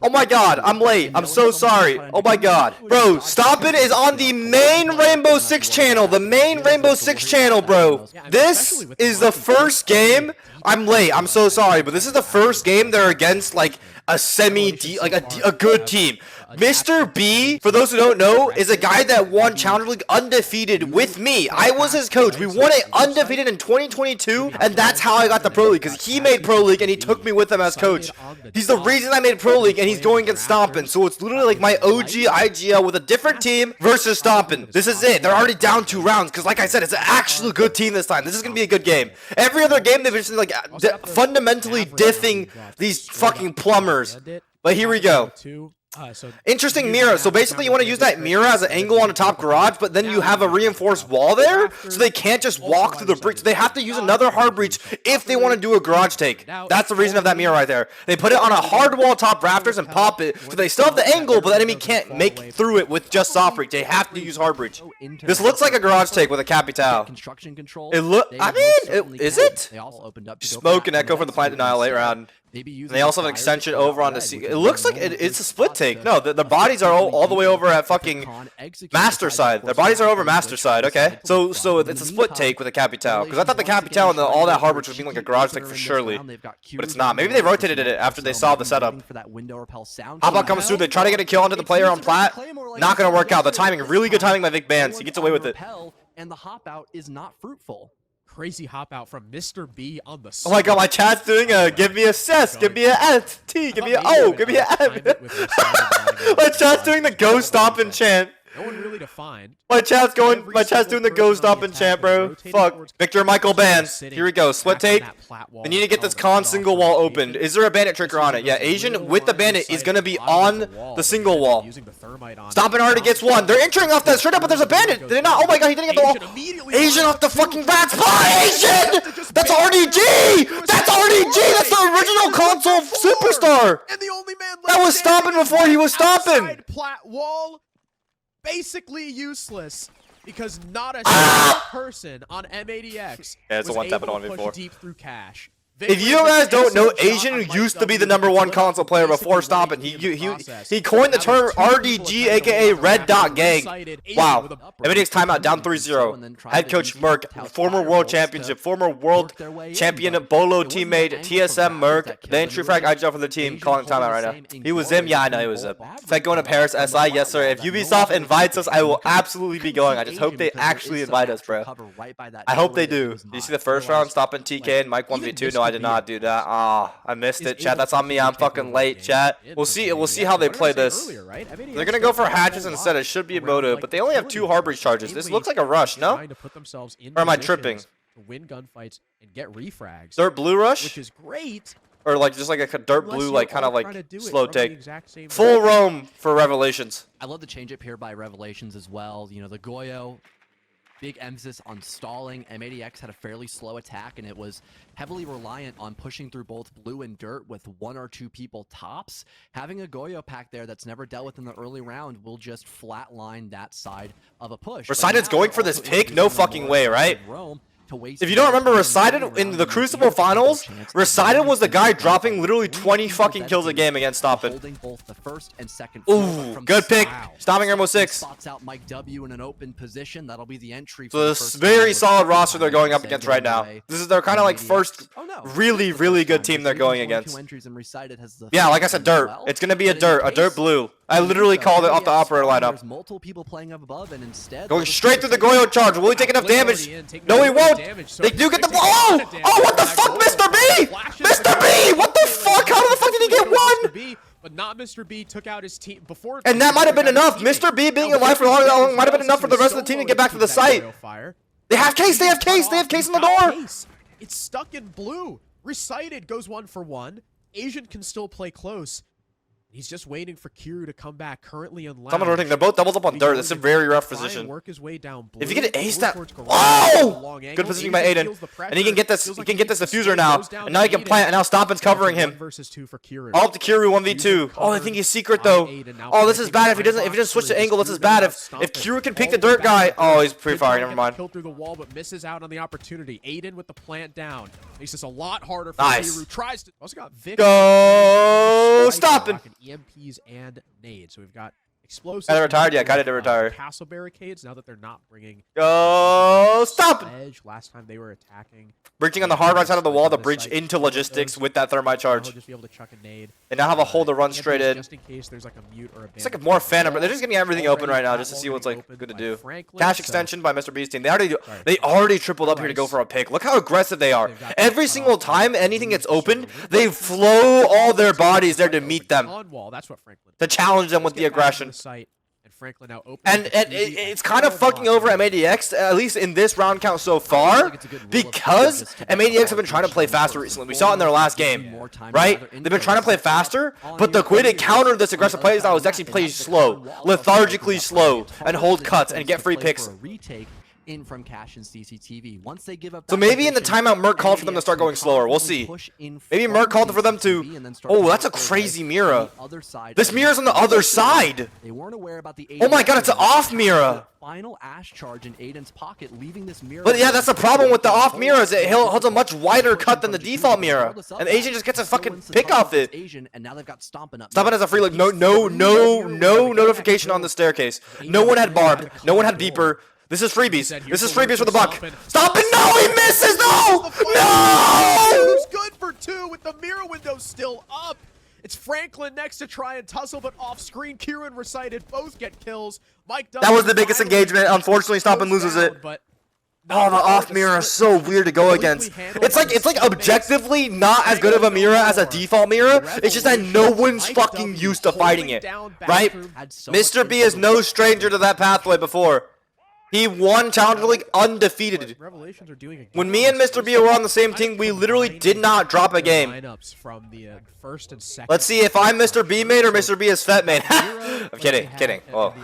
Oh my god, I'm late. I'm so sorry. Oh my god. Bro, Stompn is on the main Rainbow Six channel. The main Rainbow Six channel, bro. This is the first game. I'm late. I'm so sorry, but this is the first game they're against like a a good team. Mr. B, for those who don't know, is a guy that won Challenger League undefeated with me. I was his coach. We won it undefeated in 2022, and that's how I got the Pro League, because he made Pro League, and he took me with him as coach. He's the reason I made Pro League, and he's going against Stompn. So it's literally like my OG IGL with a different team versus Stompn. This is it. They're already down 2 rounds, because like I said, it's an actually good team this time. This is going to be a good game. Every other game, they've been like fundamentally diffing these fucking plumbers. But here we go. Interesting mirror. So basically you want to use that mirror as an angle on the top garage, but then you have a reinforced wall there, so they can't just walk through the breach. They have to use another hard breach if they want to do a garage take. That's the reason of that mirror right there. They put it on a hard wall top rafters and pop it, so they still have the angle, but the enemy can't make through it with just soft breach. They have to use hard breach. This looks like a garage take with a Capital. It is it? Smoke and echo for the plant denial late round. And they also have an extension over on the C. It looks like it's a split take. No, the bodies are all the way over at fucking master side. Their bodies are over master side. Okay, so it's a split take with a Capital, because I thought the Capital and all that hard breach was being like a garage take for surely, but it's not. Maybe they rotated it after they saw the setup. Hop comes through. They try to get a kill onto the player on plat. Not gonna work out. The timing, really good timing by Vic Bands. He gets away with it. And the hop out is not fruitful. Crazy hop out from Mr. B on the. Oh my god, my chat's doing a give me a S, give me a S, T, give me a O, give me a M. My chat's doing the go Stompn chant. No one really defined. My chat's doing the go Stompn chant, bro. Fuck. Victor Michael Bands. Here we go. Split take. They need to get this con single wall opened. Is there a bandit trigger on it? Yeah, Asian with the bandit is gonna be on the single wall. Stompn already gets one. They're entering off that straight up, but there's a bandit. Did they not? Oh my god, he didn't get the wall. Asian off the fucking rat spot. Asian! That's RDG! That's RDG! That's the original console superstar! That was Stompn before he was Stompn! Basically useless, because not a single person on M80X it's a was one-tap able on to push before. deep through cash. If you guys don't know, Asian used to be the #1 console player before Stompn. He coined the term RDG, aka Red Dot Gang. Wow. MDX timeout down 3-0. Head coach Merc, former world championship, former world champion Bolo teammate TSM Merc. The entry frag IGL for the team, calling timeout right now. He was him? Yeah, I know he was him. Fett going to Paris SI? Yes, sir. If Ubisoft invites us, I will absolutely be going. I just hope they actually invite us, bro. I hope they do. Did you see the first round? Stompn TK and Mike 1v2? No, I did not do that. I missed it, chat. That's on me. I'm fucking late, chat. We'll see how they play this. They're gonna go for hatches instead. It should be a motive, but they only have 2 hard breach charges. This looks like a rush, no? Or am I tripping? Win gunfights and get refrags. Dirt blue rush? Which is great. Or like just like a dirt blue, like kind of like slow take. Full roam for Revelations. I love the change up here by Revelations as well. You know, the Goyo. Big emphasis on stalling. M80X had a fairly slow attack, and it was heavily reliant on pushing through both blue and dirt with 1 or 2 people tops. Having a Goyo pack there that's never dealt with in the early round will just flatline that side of a push. Recited going for this pick? No fucking way, right? If you don't remember, Recited in the Crucible Finals, Recited was the guy dropping literally 20 fucking kills a game against Stompn. Ooh, good pick. Stomping Rainbow Six. So this very solid roster they're going up against right now. This is their kind of like first really good team they're going against. Yeah, like I said, dirt. It's gonna be a dirt blue. I literally called it off the operator lineup. Going straight through the Goyo charge. Will he take enough damage? No, he won't. They do get the ball. Oh, what the fuck, Mr. B? Mr. B, what the fuck? How the fuck did he get one? But not Mr. B took out his team before. And that might have been enough. Mr. B being alive for long might have been enough for the rest of the team to get back to the site. They have case. They have case. They have case on the door. It's stuck in blue. Recited goes 1 for 1. Asian can still play close. He's just waiting for Kiru to come back. Currently on lounge. Someone rotating. They're both doubles up on dirt. It's a very rough position. Work his way down blue. If you get an ace that, oh, good positioning by Aiden, and he can get this. He can get this diffuser now, and now he can plant. And now Stompn's covering him. All up to Kiru 1v2. Oh, I think he's secret though. Oh, this is bad. If he doesn't switch the angle, this is bad. If Kiru can pick the dirt guy, oh, he's pre-firing. Never mind. Killed through the wall, but misses out on the opportunity. Aiden with the plant down. Makes this a lot harder for Nice. Kiru. Tries to. Also got Vic. Go Stompn. EMPs and nades. So we've got explosives. Kinda retired? Yeah, kinda did retire. Castle barricades. Now that they're not bringing. Go Stompn. Edge. Last time they were attacking. Breaching on the hard right side of the wall to breach into logistics with that thermite charge. Just be able to chuck a nade. They now have a hole to run straight in. Just in case there's like a mute or a. It's like more Phantom. They're just getting everything open right now just to see what's like good to do. Cash extension by Mr. B's team. They already tripled up here to go for a pick. Look how aggressive they are. Every single time anything gets opened, they flow all their bodies there to meet them. On wall. That's what Franklin. To challenge them with the aggression. Franklin now And it's kind of fucking over MADX, at least in this round count so far, because MADX have been trying to play faster recently. We saw it in their last game, right? They've been trying to play faster, but the way to counter this aggressive play style is actually play slow, lethargically slow, and hold cuts and get free picks. In from Cash and CCTV. Once they give up, So maybe in the timeout, Merc called for them to start going slower. We'll see. Maybe Merc called for them to. Oh, that's a crazy Mira. This Mira's on the other side. They weren't aware about the. Oh my god, it's an off Mira. Final Ash charge in Aiden's pocket, leaving this Mira. But yeah, that's the problem with the off Mira is it holds a much wider cut than the default Mira, and Asian just gets a fucking pick off it. And now they've got Stompn up. Stompn has a free look. No notification on the staircase. No one had barbed. No one had beeper. This is freebies. This is freebies for the buck. Stompn! No, he misses! No! No! Who's good for 2 with the mirror window still up? It's Franklin next to try and tussle, but off screen, Kieran recited both get kills. Mike does. That was the biggest engagement. Unfortunately, Stompn loses it. Oh, the off mirror is so weird to go against. It's like objectively not as good of a mirror as a default mirror. It's just that no one's fucking used to fighting it, right? Mr. B is no stranger to that pathway before. He won Challenger League undefeated. When me and Mr. B were on the same team, we literally did not drop a game. Let's see if I'm Mr. B made or Mr. B is Fett made. I'm kidding. Oh.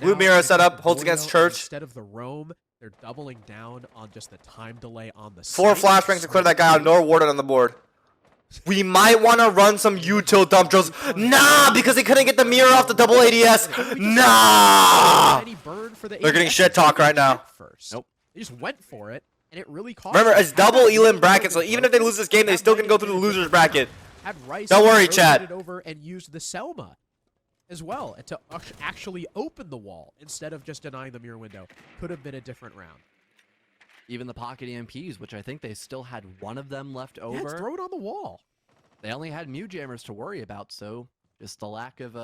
Blue mirror setup, holds against Church. Instead of the roam, they're doubling down on just the time delay on the 4 flashbangs to clear that guy out, nor Warden on the board. We might want to run some util dump drills. Nah, because they couldn't get the mirror off the double ADS. Nah! They're getting shit talk right now. Nope. They just went for it, and it really cost. Remember, it's double elim bracket, so even if they lose this game, they still can go through the losers bracket. Don't worry, Chad. Over and used the Selma as well to actually open the wall instead of just denying the mirror window. Could have been a different round. Even the pocket EMPs, which I think they still had one of them left over. Yeah, throw it on the wall. They only had mute jammers to worry about, so just the lack of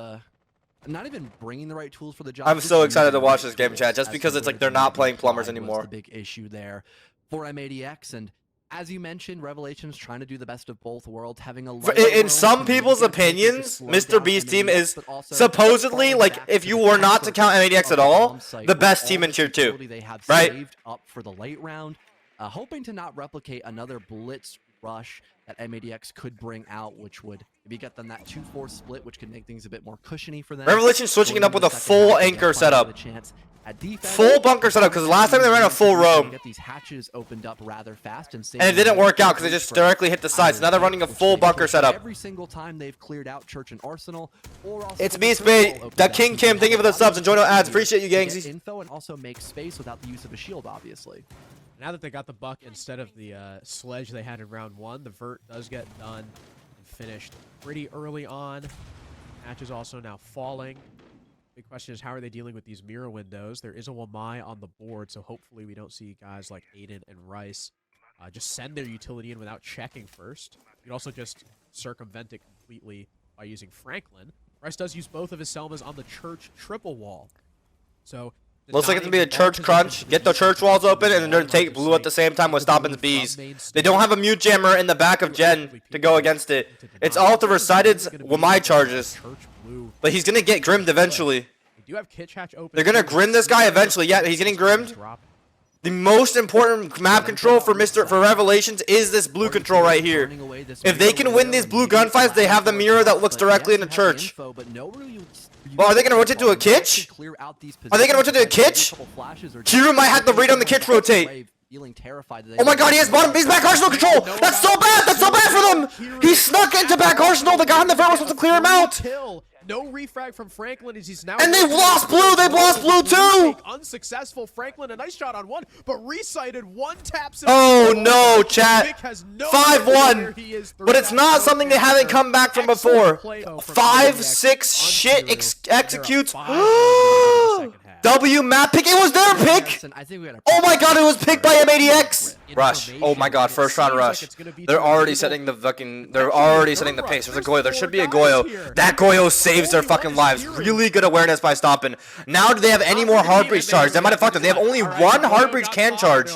not even bringing the right tools for the job. I'm so excited to watch this game, Chad, just because it's like they're not playing plumbers anymore. The big issue there for MADX, and as you mentioned, Revelations trying to do the best of both worlds, having a in some people's opinions, Mr. B's team is supposedly, like, if you were not to count MADX at all, the best team in Tier 2, right? Up for the late round, hoping to not replicate another blitz rush that MADX could bring out, which would maybe get them that 2-4 split, which could make things a bit more cushiony for them. Revelation switching it up with a full anchor setup. Full bunker setup, because last time they ran a full roam. Get these hatches opened up rather fast, and it didn't work out because they just directly hit the sides. Now they're running a full bunker setup. Every single time they've cleared out Church and Arsenal. It's me, Spade. The King Kim. Thank you for the subs and join our ads. Appreciate you, Gangsy. Info and also make space without the use of a shield, obviously. Now that they got the buck instead of the sledge they had in round 1, the vert does get done and finished pretty early on. Match is also now falling. Big question is, how are they dealing with these mirror windows? There is a Wamai on the board, so hopefully we don't see guys like Aiden and Rice just send their utility in without checking first. You can also just circumvent it completely by using Franklin. Rice does use both of his Selmas on the Church triple wall. So looks like it's going to be a Church crunch. Get the Church walls open, and then they're going to take Blue at the same time with Stompn's Bees. They don't have a mute jammer in the back of Jen to go against it. It's all to Recited's Wamai charges. But he's going to get grimmed eventually. They're going to grim this guy eventually. Yeah, he's getting grimmed. The most important map control for Revelations is this blue control right here. If they can win these blue gunfights, they have the mirror that looks directly into Church. Well, are they going to rotate to a kitch? Are they going to rotate to a kitch? Kiru might have to read on the kitch rotate. Oh my god, he has bottom. He's back arsenal control. That's so bad. That's so bad for them. He snuck into back arsenal. The guy in the front was supposed to clear him out. No refrag from Franklin as he's now. And they've lost blue. They've lost blue too. Unsuccessful. Franklin, a nice shot on one, but resighted one taps. Oh no, chat. Vic has no 5-1. idea where he is through But it's that not smoke something they haven't after. come back from Excellent before. play, though, from 5-6 Onto. shit They're executes. up 5-1 in the second half. W map pick. It was their pick. I think we got a Oh my god, it was picked by M80X. Rush. Information. Oh my god, first round Seems rush. like it's gonna be They're too already difficult. setting the fucking. They're already setting the pace. There's a Goyo. There should be a Goyo. That Goyo saves their fucking lives. Really good awareness by Stompn. Now do they have any more hard breach charge? They might have fucked them. They have only one hard breach can charge.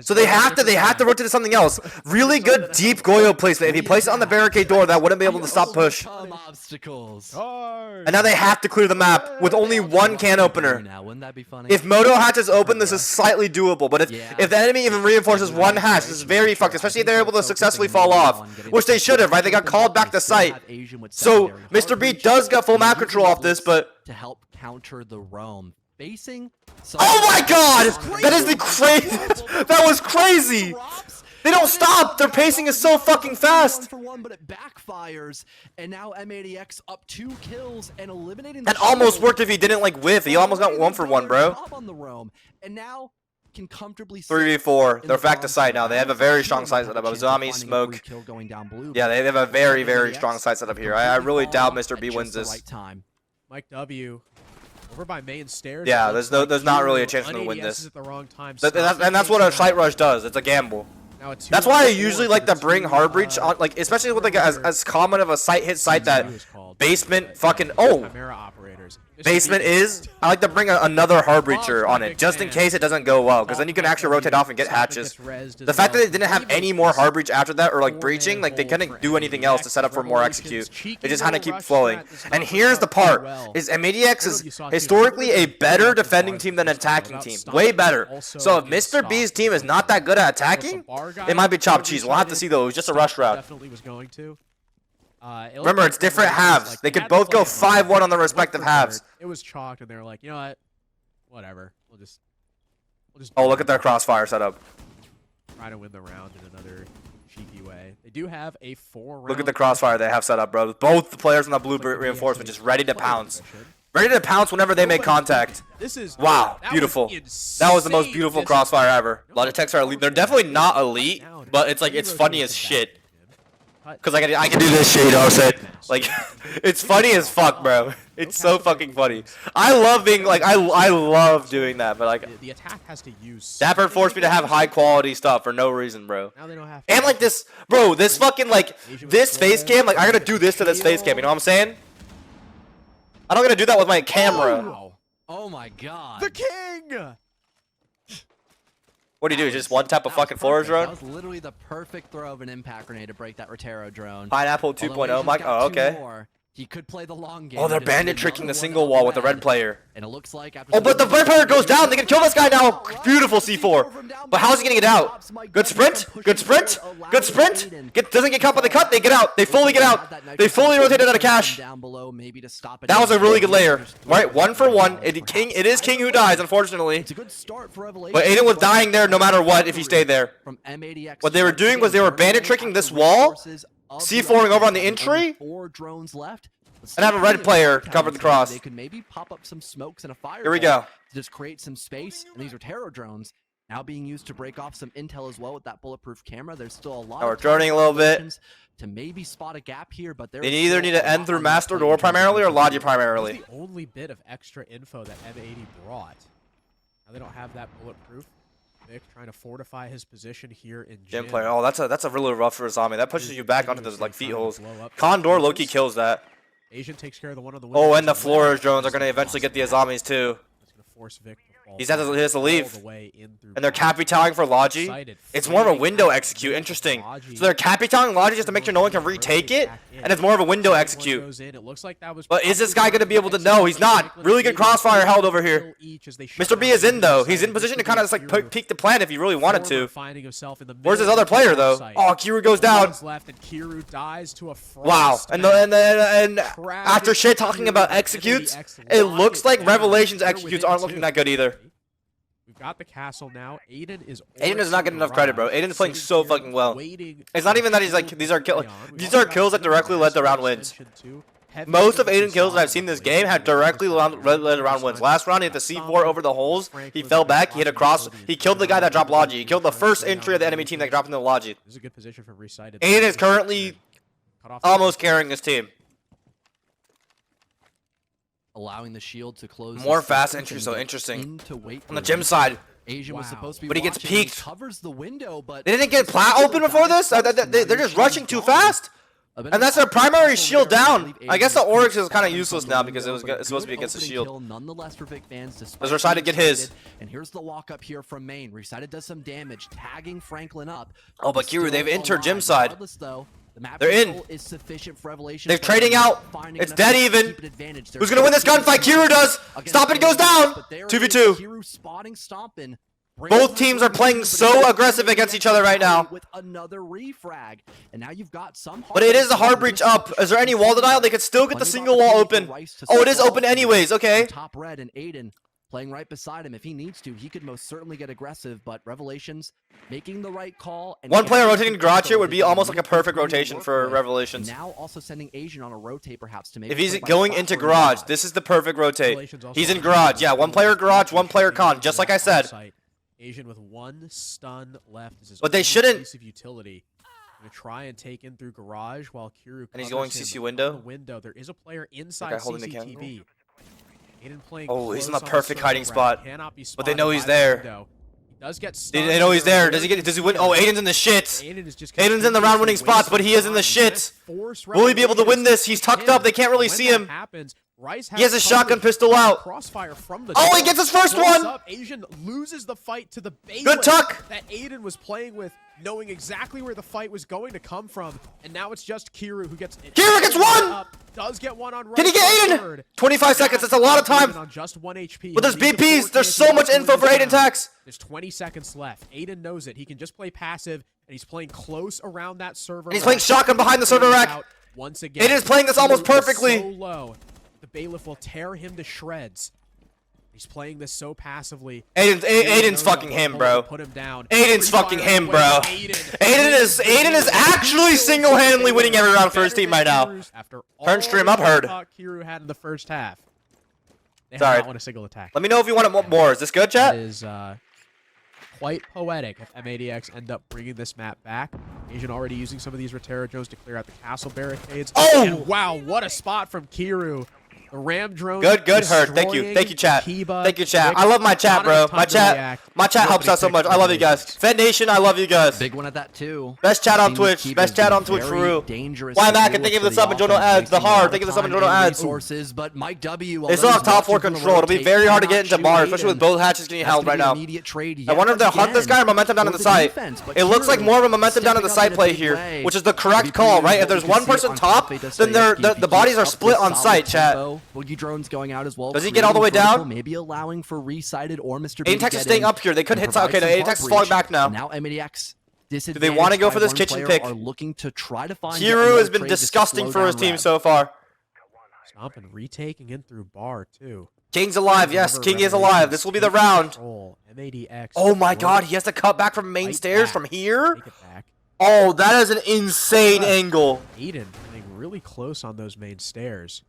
So they have to rotate to something else. Really good deep Goyo placement. If he places it on the barricade door, that wouldn't be able to stop push. Obstacles. And now they have to clear the map with only one can opener. Now, wouldn't that be funny? If Moto hatches open, this is slightly doable. But if the enemy even reinforces one hatch, this is very fucked. Especially if they're able to successfully fall off, which they should have, right? They got called back to site. So Mr. B does get full map control off this, but to help counter the roam, facing. oh my god, that is the crazy. That was crazy. They don't stop. Their pacing is so fucking fast. For one, but it backfires, and now M80X up 2 kills and eliminating. That almost worked if he didn't like whiff. He almost got 1 for 1, bro. On the roam, and now can comfortably 3v4. They're back to site now. They have a very strong site setup. Azami, Smoke. Yeah, they have a very, very strong site setup here. I really doubt Mr. B wins this. Mike W. Over by main stairs. Yeah, there's not really a chance for them to win this. At the wrong time. And that's what a site rush does. It's a gamble. That's why I usually like to bring hard breach on, like especially with like as common of a site hit site that basement fucking basement is. I like to bring another hard breacher on it just in case it doesn't go well, because then you can actually rotate off and get hatches. The fact that they didn't have any more hard breach after that or like breaching, like they couldn't do anything else to set up for more execute. They just kind of keep flowing. And here's the part: is M80X is historically a better defending team than attacking team, way better. So if Mr. B's team is not that good at attacking, it might be chopped cheese. We'll have to see though. It was just a rush route. Definitely was going to. Remember, it's different halves. They could both go 5-1 on their respective halves. It was chalked, and they were like, you know what? Whatever. We'll just. Oh, look at their crossfire setup. Try to win the round in another cheeky way. They do have a 4-round. Look at the crossfire they have set up, bro. Both the players on the blue reinforcement just ready to pounce. Ready to pounce whenever they make contact. This is wow, beautiful. That was the most beautiful crossfire ever. Logitechs are elite. They're definitely not elite, but it's like it's funny as shit. Cause I can do this shit, you know what I'm saying? Like, it's funny as fuck, bro. It's so fucking funny. I love being like I love doing that, but like the attack has to use. Dapper forced me to have high quality stuff for no reason, bro. Now they don't have and like this, bro. This fucking like this face cam. Like I gotta do this to this face cam. You know what I'm saying? I don't gotta do that with my camera. Oh my god. The king. What do you do? Just one tap of fucking floor drone? That was literally the perfect throw of an impact grenade to break that Rotero drone. Pineapple 2.0, Mike. Oh, okay. He could play the long game. Oh, they're bandit tricking the single wall with the red player. And it looks like after but the red player goes down. They can kill this guy now. Beautiful C4. But how's he gonna get out? Good sprint. Good sprint. Good sprint. Doesn't get caught by the cut. They get out. They fully get out. They fully rotated out of cash. That was a really good layer. Right, 1 for 1. It is King who dies, unfortunately. It's a good start for Revelation. But Aiden was dying there no matter what if he stayed there. What they were doing was they were bandit tricking this wall, C4ing over on the entry, 4 drones left. and have a red player cover the cross. They could maybe pop up some smokes and a fire. Here we go. To just create some space, and these are terror drones now being used to break off some intel as well with that bulletproof camera. There's still a lot. Now we're droning a little bit to maybe spot a gap here, but they either need to end through master door primarily or logi primarily. That's the only bit of extra info that M80 brought. Now they don't have that bulletproof. Vic trying to fortify his position here in gym player. Oh, that's a really rough for a zombie. That pushes you back onto those like feet holes. Condor Loki kills that. Asian takes care of the one on the window. Oh, and the floor drones are gonna eventually get the Azamis too. That's gonna force Vic to fall. He has to leave. And they're capitaling for Logi. It's more of a window execute. Interesting. So they're capitaling Logi just to make sure no one can retake it, and it's more of a window execute. But is this guy gonna be able to? No, he's not. Really good crossfire held over here. Mr. B is in though. He's in position to kind of just like peek the plan if he really wanted to. Where's his other player though? Oh, Kiru goes down. Wow. And after shit talking about executes, it looks like Revelations executes aren't looking that good either. We've got the castle now. Aiden is not getting enough credit, bro. Aiden's playing so fucking well. It's not even that he's like these are kills that directly led to round wins. most of Aiden kills that I've seen this game had directly led around wins. Last round, he hit the C4 over the holes. He fell back. He hit a cross. He killed the guy that dropped Logi. He killed the first entry of the enemy team that dropped into the Logi. This is a good position for Recited. Aiden is currently almost carrying his team. Allowing the shield to close. More fast entry, so interesting. On the gym side. Asian was supposed to be but he gets watching, and he peeked. covers the window, but They didn't get plat open before this? They're just rushing too fast. And that's their primary shield down. I guess the Oryx is kind of useless now because it's supposed to be against the shield. Nonetheless for Vic fans, Does Recited get his? And here's the walk up here from main. Recited does some damage, tagging Franklin up. Oh, but Kiru, they've entered gym alive. side. Regardless, though, the map They're in. control is sufficient for Revelation. They're trading out. It's dead even. Who's gonna win this gunfight? Kiru does. Stompn goes down. 2v2. Kiru spotting Stompn. Both teams are playing so aggressive against each other right now. With another refrag, and now you've got some. But it is a hard breach up. Is there any wall denial? They could still get the single wall open. Oh, it is open anyways. Okay. Top red and Aiden playing right beside him. If he needs to, he could most certainly get aggressive. But Revelations making the right call. And one player rotating garage here would be almost like a perfect rotation for Revelations. Now also sending Asian on a rotate perhaps to make. If he's going into garage, this is the perfect rotate. He's in garage. Yeah, one player garage, one player con, just like I said. Asian with one stun left. This is But they shouldn't. Piece of utility. Gonna try and take in through garage while Kiru. And he's going CC window. Window. There is a player inside CCTV. Aiden playing. Oh, he's in the perfect hiding spot. But they know he's by there. the window. He does get stunned. They know he's there. Does he get? Does he win? Oh, Aiden's in the shits. Aiden's in the round-winning spots, but he is in the shits. Will he be able to win this? He's tucked up. They can't really see him. He has a shotgun pistol out. Crossfire from the oh, he gets his first one. Asian loses the fight to the base. Good tuck. That Aiden was playing with, knowing exactly where the fight was going to come from, and now it's just Kiru who gets. Kiru gets one. Does get one on. Can he get Aiden? 25 seconds. That's a lot of time. On just 1 HP. But there's BPs. There's so much info for Aiden tax. There's 20 seconds left. Aiden knows it. He can just play passive, and he's playing close around that server. And he's playing shotgun behind the server rack. Once again, Aiden's playing this almost perfectly. So low. The bailiff will tear him to shreds. He's playing this so passively. Aiden's fucking him, bro. Put him down. Aiden's fucking him, bro. Aiden is actually single-handedly winning every round for his team right now. Turn stream up, heard. Kiru had in the first half. They Sorry. have not won a single attack. Let me know if you want it more. Is this good, chat? That is quite poetic if M80X end up bringing this map back. Asian already using some of these Rotera drones to clear out the castle barricades. Oh! And wow, what a spot from Kiru. The ram drone. Good, heard. Thank you, chat. Thank you, chat. I love my chat, bro. My chat helps out so much. I love you guys. Fed Nation, I love you guys. Big one at that too. Best chat on Twitch. Best chat on Twitch for real. Why Mac? And thank you for the sub and Jono ads. The hard. Thank you for the sub and Jono ads. But Mike W. They still have top 4 control. It'll be very hard to get into bars, especially with both hatches getting held right now. I wonder if they'll hunt this guy or momentum down on the site. It looks like more of a momentum down on the site play here, which is the correct call, right? If there's one person top, then the bodies are split on site, chat. Boogie drones going out as well. Does he get all the way down? Maybe allowing for Recited or Mr. Atex is staying up here. They couldn't hit. Okay, no, Atex is falling back now. Now M80X. Do they want to go for this kitchen pick? Are looking to try to find. Kiru has been disgusting for his team so far. Stompn retaking in through bar too. King's alive. Yes, King is alive. This will be the round. M80X. Oh my God, he has to cut back from main stairs from here. Oh, that is an insane angle. Aiden getting really close on those main stairs.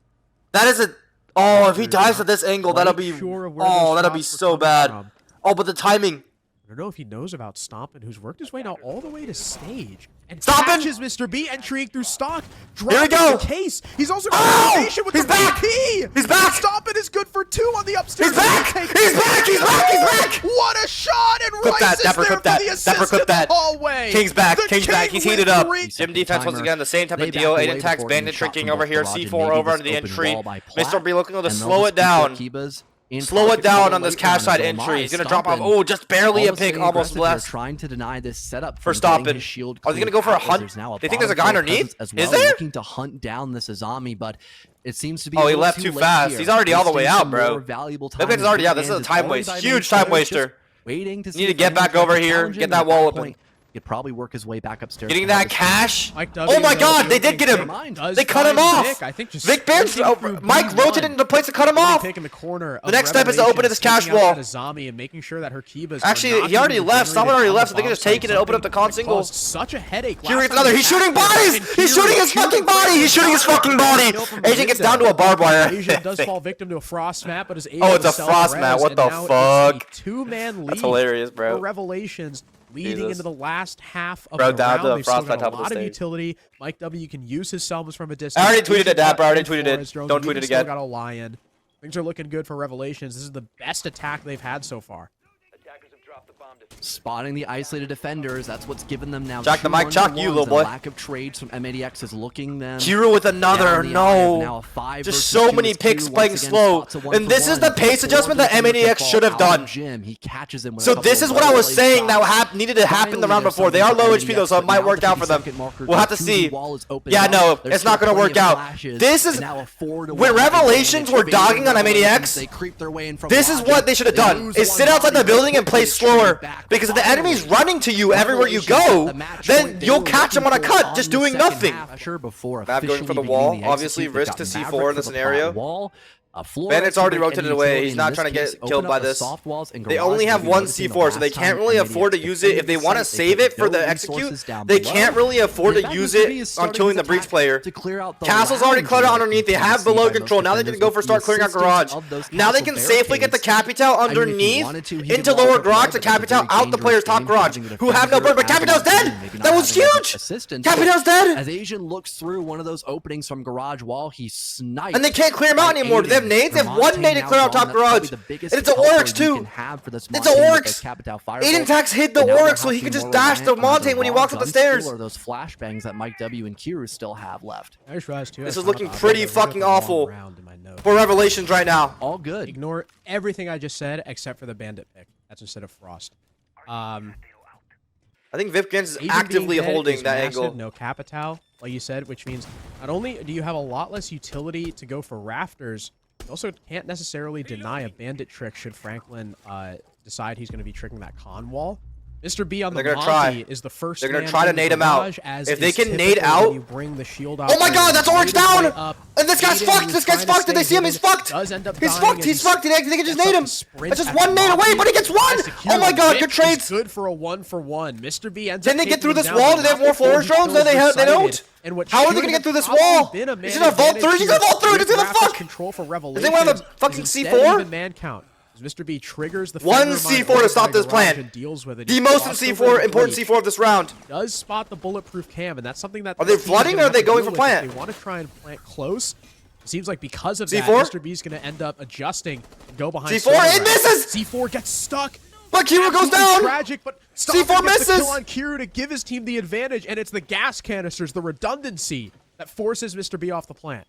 That is a. Oh, if he dies at this angle, that'll be. Oh, that'll be so bad. Oh, but the timing. I don't know if he knows about Stompn, who's worked his way now all the way to stage. And Stompn catches Mr. B entering through stock. Here we go. The case. He's also got rotation with he's the back. VP. He's back. Stompn is good for 2 on the upstairs. He's back. He's back. He's back. He's back. What a shot! And clip Rice that. is there for the assist in the hallway. King's back. King's back. He's heated up. King Gym defense once again, the same type of deal. Aiden attacks, bandit tricking over here. C4 over into the entry. Mr. B looking to slow it down. Slow it down on this cash side entry. He's gonna drop off. Oh, just barely a pick, almost blessed. Trying to deny this setup for Stompn. Are they gonna go for a hunt? They think there's a guy underneath? Is there? Looking to hunt down this Azami, but it seems to be. Oh, he left too fast. He's already all the way out, bro. Maybe already out. This is a time waste. Huge time waster. Waiting to see. Need to get back over here. Get that wall open. He could probably work his way back upstairs. Getting that cash. Mike W, Oh my though, God, they did get him. They cut him off. Vic, I think just Vic Bench. Mike rotated into place to cut him off. Pick in the corner. The next step is to open this cash wall. Zombie and making sure that her Kibas Actually, he already left. Someone already left, so they can just take it and open up the con single. Such a headache. Here gets another. He's shooting bodies. He's shooting his fucking body. He's shooting his fucking body. Asian gets down to a barbed wire. Asian does fall victim to a frost mat, but is able Oh, it's to a frost mat. What the fuck? Two-man lead. That's hilarious, bro. For Revelations. Leading Jesus. into the last half of Bro, the down round. to the They've still frost got mat top a of the lot of stage. utility. Mike W can use his Selmas from a distance. I already tweeted it, Dad, bro. I already tweeted it. Forest drones, Don't and tweet even it still again. got a lion. Things are looking good for Revelations. This is the best attack they've had so far. Spotting the isolated defenders, that's what's given them now. Jack the mic, Chuck, you little boy. Lack of trades from M80X is looking them. Hero with another, no. Just so many picks playing slow. And this is the pace adjustment that M80X should have done. He catches him with So this is what I was saying that needed to happen the round before. They are low HP though, so it might work out for them. We'll have to see. Yeah, no, it's not going to work out. This is when Revelations were dogging on M80X. This is what they should have done: is sit outside the building and play slower. Because if the enemy's running to you everywhere you go, then you'll catch them on a cut just doing nothing. Mav going for the wall, obviously risk to C4 in the scenario. Bandit's already rotated away. He's not trying to get killed by this. They only have one C4, so they can't really afford to use it. If they want to save it for the execute, they can't really afford to use it on killing the breach player. Castle's already cluttered underneath. They have below control. Now they can go for start clearing out garage. Now they can safely get the Capital underneath into lower garage to Capital out the player's top garage, who have no burn. But Capital's dead. That was huge. Capital's dead. As Asian looks through one of those openings from garage wall, he snipes. And they can't clear him out anymore. They have nades. They have one nade to clear out top garage. And it's an Oryx too. It's an Oryx. Aiden Tax hid the Oryx so he could just dash the Montagne when he walks up the stairs. Those flashbangs that Mike W and Kiru still have left. This is looking pretty fucking awful for Revelations right now. All good. Ignore everything I just said except for the bandit pick. That's instead of Frost. I think Vipkins is actively holding that angle. No Capital, like you said, which means not only do you have a lot less utility to go for rafters, you also can't necessarily deny a bandit trick should Franklin decide he's going to be tricking that con wall. Mr. B on the Monty is the first. They're going to try to nade him out. If they can nade out, you bring the shield out. Oh my God, that's Oryx down! And this guy's fucked. This guy's fucked. Did they see him? He's fucked. He's fucked. He's fucked. They can just nade him. That's just one nade away, but he gets one. Oh my God, good trades. Good for a 1-for-1. Mr. B ends up. Didn't they get through this wall? Do they have more flourish drones? No, they don't. How are they gonna get through this wall? He's gonna vault through. He's gonna vault through. He's gonna fuck. Does anyone have a fucking C4? Man count. Mr. B triggers the one C4 to stop this plan. The most important C4 of this round. Does spot the bulletproof cam, and that's something that are they flooding or are they going for plant? They want to try and plant close. It seems like because of that, Mr. B is going to end up adjusting and go behind. C4 it misses. C4 gets stuck. But Kiru goes down. Tragic, but C4 misses. The kill on Kiru to give his team the advantage, and it's the gas canisters, the redundancy that forces Mr. B off the plant.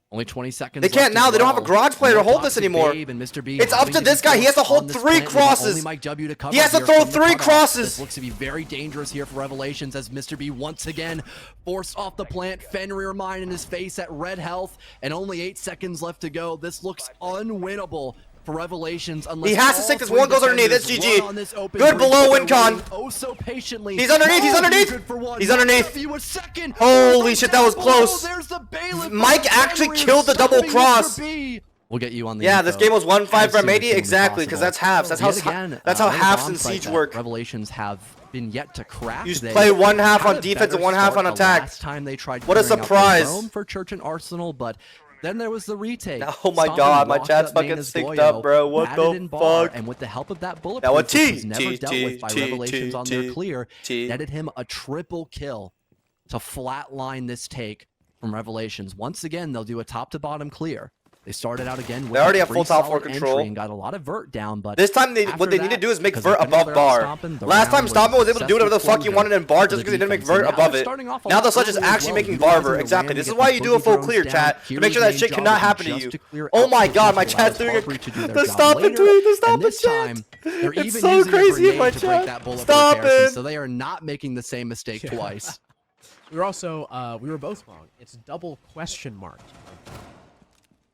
Only 20 seconds. They can't now. They don't have a garage player to hold this anymore. It's up to this guy. He has to hold 3 crosses. He has to throw 3 crosses. This looks to be very dangerous here for Revelations as Mr. B once again forced off the plant. Fenrir mine in his face at red health and only 8 seconds left to go. This looks unwinnable for Revelations unless he has to stick this one goes underneath. It's GG. Good below win con. Oh, so patiently. He's underneath. He's underneath. He's underneath. Holy shit, that was close. Mike actually killed the double cross. We'll get you on the yeah, this game was 1-5 from 80 exactly because that's halves. That's how halves and siege work. Revelations have been yet to crack. You play 1 half on defense and 1 half on attack. Last time they tried. What a surprise for Church and Arsenal, but then there was the retake. Oh my God, my chat's fucking synced up, bro. What the fuck? And with the help of that bullet, now a T, was never dealt with by Revelations on their clear, netted him a triple kill to flatline this take from Revelations. Once again, they'll do a top to bottom clear. They started out again with they already have full top 4 control and got a lot of vert down, but this time what they need to do is make vert above bar. Last time Stompn was able to do whatever the fuck he wanted in bar just because he didn't make vert above it. Now the Sledge is actually making bar vert. Exactly. This is why you do a full clear, chat, to make sure that shit cannot happen to you. Oh my God, my chat's doing the Stompn tweet. The Stompn chat. It's so crazy in my chat. Stompn. So they are not making the same mistake twice. We were also we were both wrong. It's double question mark.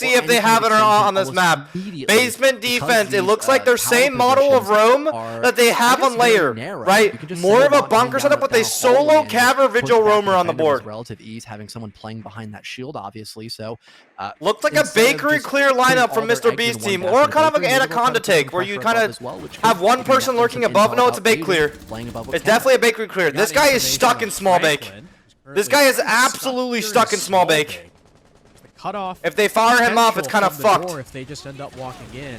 see if they have it or not on this map. Basement defense, it looks like their same model of roam that they have on layer, right? More of a bunker setup with a solo cav or vigil roamer on the board. Relative ease, having someone playing behind that shield, obviously. So looked like a bakery clear lineup from Mr. Beast team, or kind of an Anaconda take, where you kind of have one person lurking above. No, it's a bake clear. It's definitely a bakery clear. This guy is stuck in small bake. This guy is absolutely stuck in small bake. Cut off. If they fire him off, it's kind of fucked. If they just end up walking in,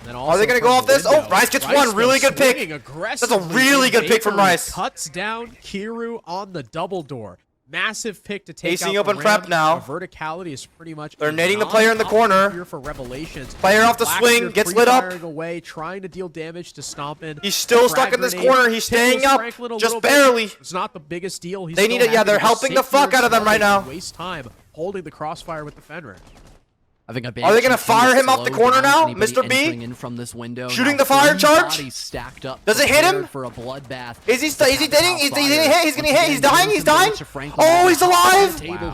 Then Are they also gonna from go off the this? window, Oh, Rice gets one. goes Really good pick. swinging That's a aggressively, really and good pick from Bakery Rice. Cuts down Kiru on the double door. Massive pick to take Acing out open the prep ramp. now. The verticality is pretty much. They're a nading the player in the non-option corner. here for Revelations. Player off the swing, Blackbeard gets lit up. pre-firing away, trying to deal damage to Stompn. He's still stuck Frag in this grenade corner. He's staying tickles up, Franklin a just little bit. barely. It's not the biggest deal. He's They still need it. Yeah, having they're to helping the sit here fuck out of them right solid and now. Waste time holding the crossfire with the Fenrir. I think a Are they gonna fire him off the corner now, Mr. B? In from this window. Shooting Now the fire 3 charge? bodies stacked up, Does it hit him? prepared for a bloodbath. Is he hitting? He's gonna hit. He's gonna hit. He's dying. He's Once dying. again, Franklin Oh, he's alive. Wow.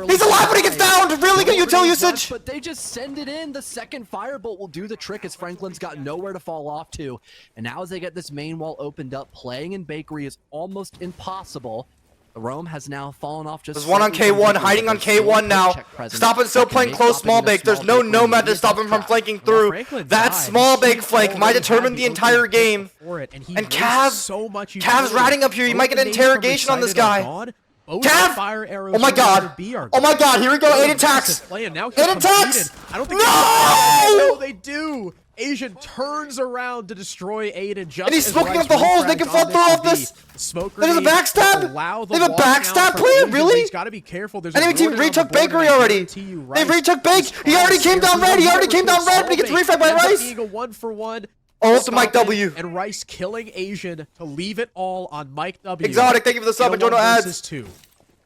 He's alive when he gets downed. Really good util usage. But they just send it in. The second firebolt will do the trick as Franklin's got nowhere to fall off to. And now as they get this main wall opened up, playing in Bakery is almost impossible. The roam has now fallen off just. There's one on slightly from K1, Bakery, hiding but on there's still K1 a now. check present Stompn still that can playing make close Stompn small in a bake. There's small no bake nomad to really stop him from trap. flanking Well, through. Franklin That died. small bake He's flank might already determine had the entire opening game. before it, and he And wastes Cav- so much Cav's utility. riding up here. He might get an Both nades from interrogation on this Excited are guy. gone. Both Cav! fire arrows Oh my from god. Mr. B are Oh my gone. god. Here we go. 8 attacks. Aggressive play, and now he's 8 attacks. completed. I don't think No! No, they do. Asian turns around to destroy Aiden just And he's as smoking Rice up the holes. They refrags can on fall through off Mr. B. this. The smoke There's a grenade backstab? will allow the They have a walk down backstab for plan? Asian, Really? but he's got to be careful. There's And a even team warden on the retook board, Bakery and I already. guarantee you They Rice retook Bake. is He already came down red. He already came down red, but he gets refragged by Ends up Rice. being a 1-for-1. Oh, to Mike Stompn W. And Rice killing Asian to leave it all on Mike W. Exotic, thank you for the sub In and a Jono 1 ads. versus 2.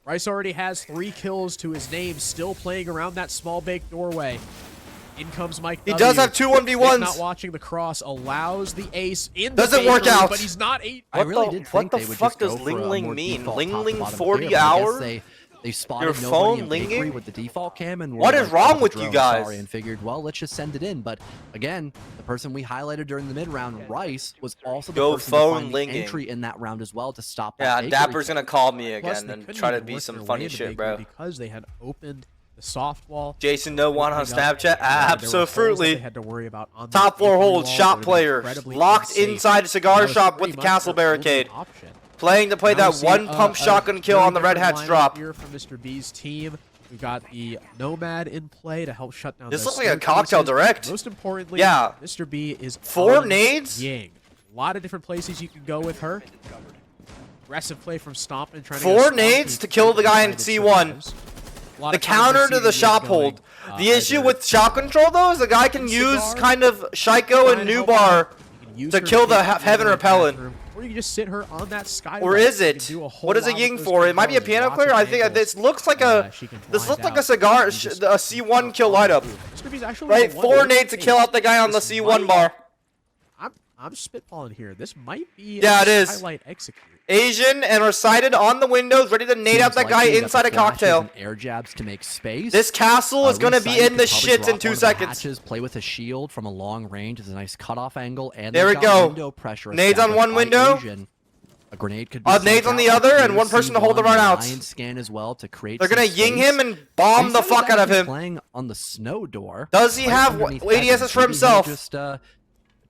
Rice already has 3 kills to his name, still playing around that small bake doorway. In comes Mike He W. does have 2 Nick 1v1s. not watching the cross allows the ace in Doesn't the work bakery, out. but he's not eight. I really did what think the they would fuck just does go for a Ling Ling more mean? default Ling Ling top-to-bottom 40 player, but I guess hour? They spotted Your nobody phone in Bakery linging? with the default cam and What were is like, wrong "Oh, with you drone, guys?" sorry," and figured, well, let's just send it in. But again, the person we highlighted during the mid-round, Rice, was also the Go person to phone find the linging. entry in that round as well to stop that Yeah, Bakery Dapper's kill. gonna call me Plus, again they and couldn't try to even be work some their way funny into shit, Bakery bro. Because they had opened the soft wall. Jason No One on opening up, Snapchat. there were holes that Absolutely. they had to worry about on the Top 4 Bakery holds, wall shot that would've been player, incredibly locked unsafe. inside a cigar That was shop pretty with the much castle their only barricade. option. Playing to play Now that we see, one pump shotgun kill very on the Red different Hats lineup drop. Here from Mr. B's team. We got the Nomad in play to help shut down This those looks like a staircases. cocktail direct. Most importantly, Yeah. Mr. B is 4 on nades? Ying. A lot of different places you can go with her. Aggressive play from Stompn trying to 4 get a spawn nades peek to kill the guy in inside C1. survives. A lot The of times counter we to see the Ying shop going, hold. The issue either with shot control though is the guy can use Cigar, kind of Shiko try and and help Nubar out. You can use to her kill the keep her Heaven in the Repellent. bathroom, or you can just sit her on that skylight. Or is You it? can do a whole What is a lot with Ying those for? It might be a controls. piano Lots player. of I think angles, this looks like a she can this find looks like out. a cigar You just a C1 kill lineup. Mr. B's actually Right, the 4 one nades to kill out the guy on the This C1 might- bar. I'm spitballing here. This might be Yeah, a it is. highlight execute. Asian and are sighted on the windows, ready to nade out Seems that guy likely inside a the flashes cocktail. and air jabs to make space. This castle is Lee gonna be Simon in the could probably shits in drop 2 one of the seconds. hatches, play with a shield from a long range. It's a nice cutoff angle, and There they've we got go. window pressure Nades on established one by window. Asian. A grenade could be Nades sent on the out. other, and Clear one person to hold the C1, runouts. line scan as well to create They're some gonna ying space. him and bomb the Lee Simon fuck out of actually him. Playing on the snow door. Does he right have underneath ADSs Fett, for maybe he'll himself? Just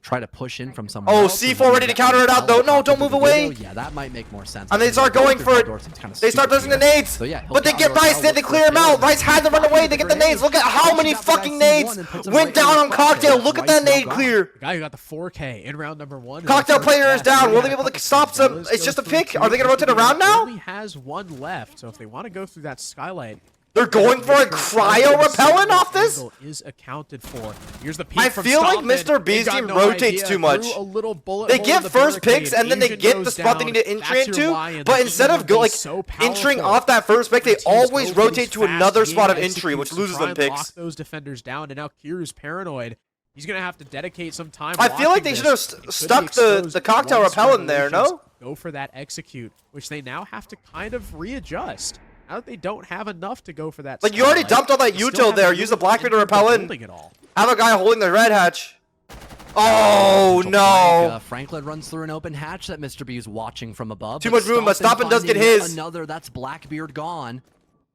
try to push in from somewhere. Oh, else, and C4 maybe ready to that counter it out, though. No, helicopter don't to move the away. window. Yeah, that might make more sense. And they I mean, start the going Doctor for it. door seems kinda They start stupid dosing the here. nades. So, yeah, he'll But they counter get it Rice, out, they had to look for clear him a out. kill. Rice had to run away. They get the nades. Look at how many fucking nades went down on Cocktail. Look at that nade clear. The guy who got the 4K in round number 1. Cocktail player is down. Will they be able to stop some? It's just a pick. Are they gonna rotate around now? Only has 1 left, so if they want to go through that skylight, They're going for a cryo repellent off this? angle is accounted for. Here's the peek I from feel like Stompn. Mr. B's They've got team no rotates idea. too much. Threw a little bullet They hole get in the first picks, barricade. and then they Asian get goes the spot they down. need to entry That's your into. lion. But The instead of E1 go, like is so entering powerful. off that first pick, they Teams always go for rotate these to another fast spot of game entry, which executes to loses try them and picks. lock those defenders down, and now Kiru's paranoid. He's gonna have to dedicate some time. I feel like they should have stuck the cocktail repellent there, no? Go for that execute, which they now have to kind of readjust. Now that they don't have enough to go for that. Like, you already skylight, dumped all that they still util haven't there. moved Use the Blackbeard to into repel in. building it all. Have a guy holding the red hatch. Oh, no. Franklin runs through an open hatch that Mr. B is watching from above. Too much room, but Stompn does get finding his. Another, that's Blackbeard gone.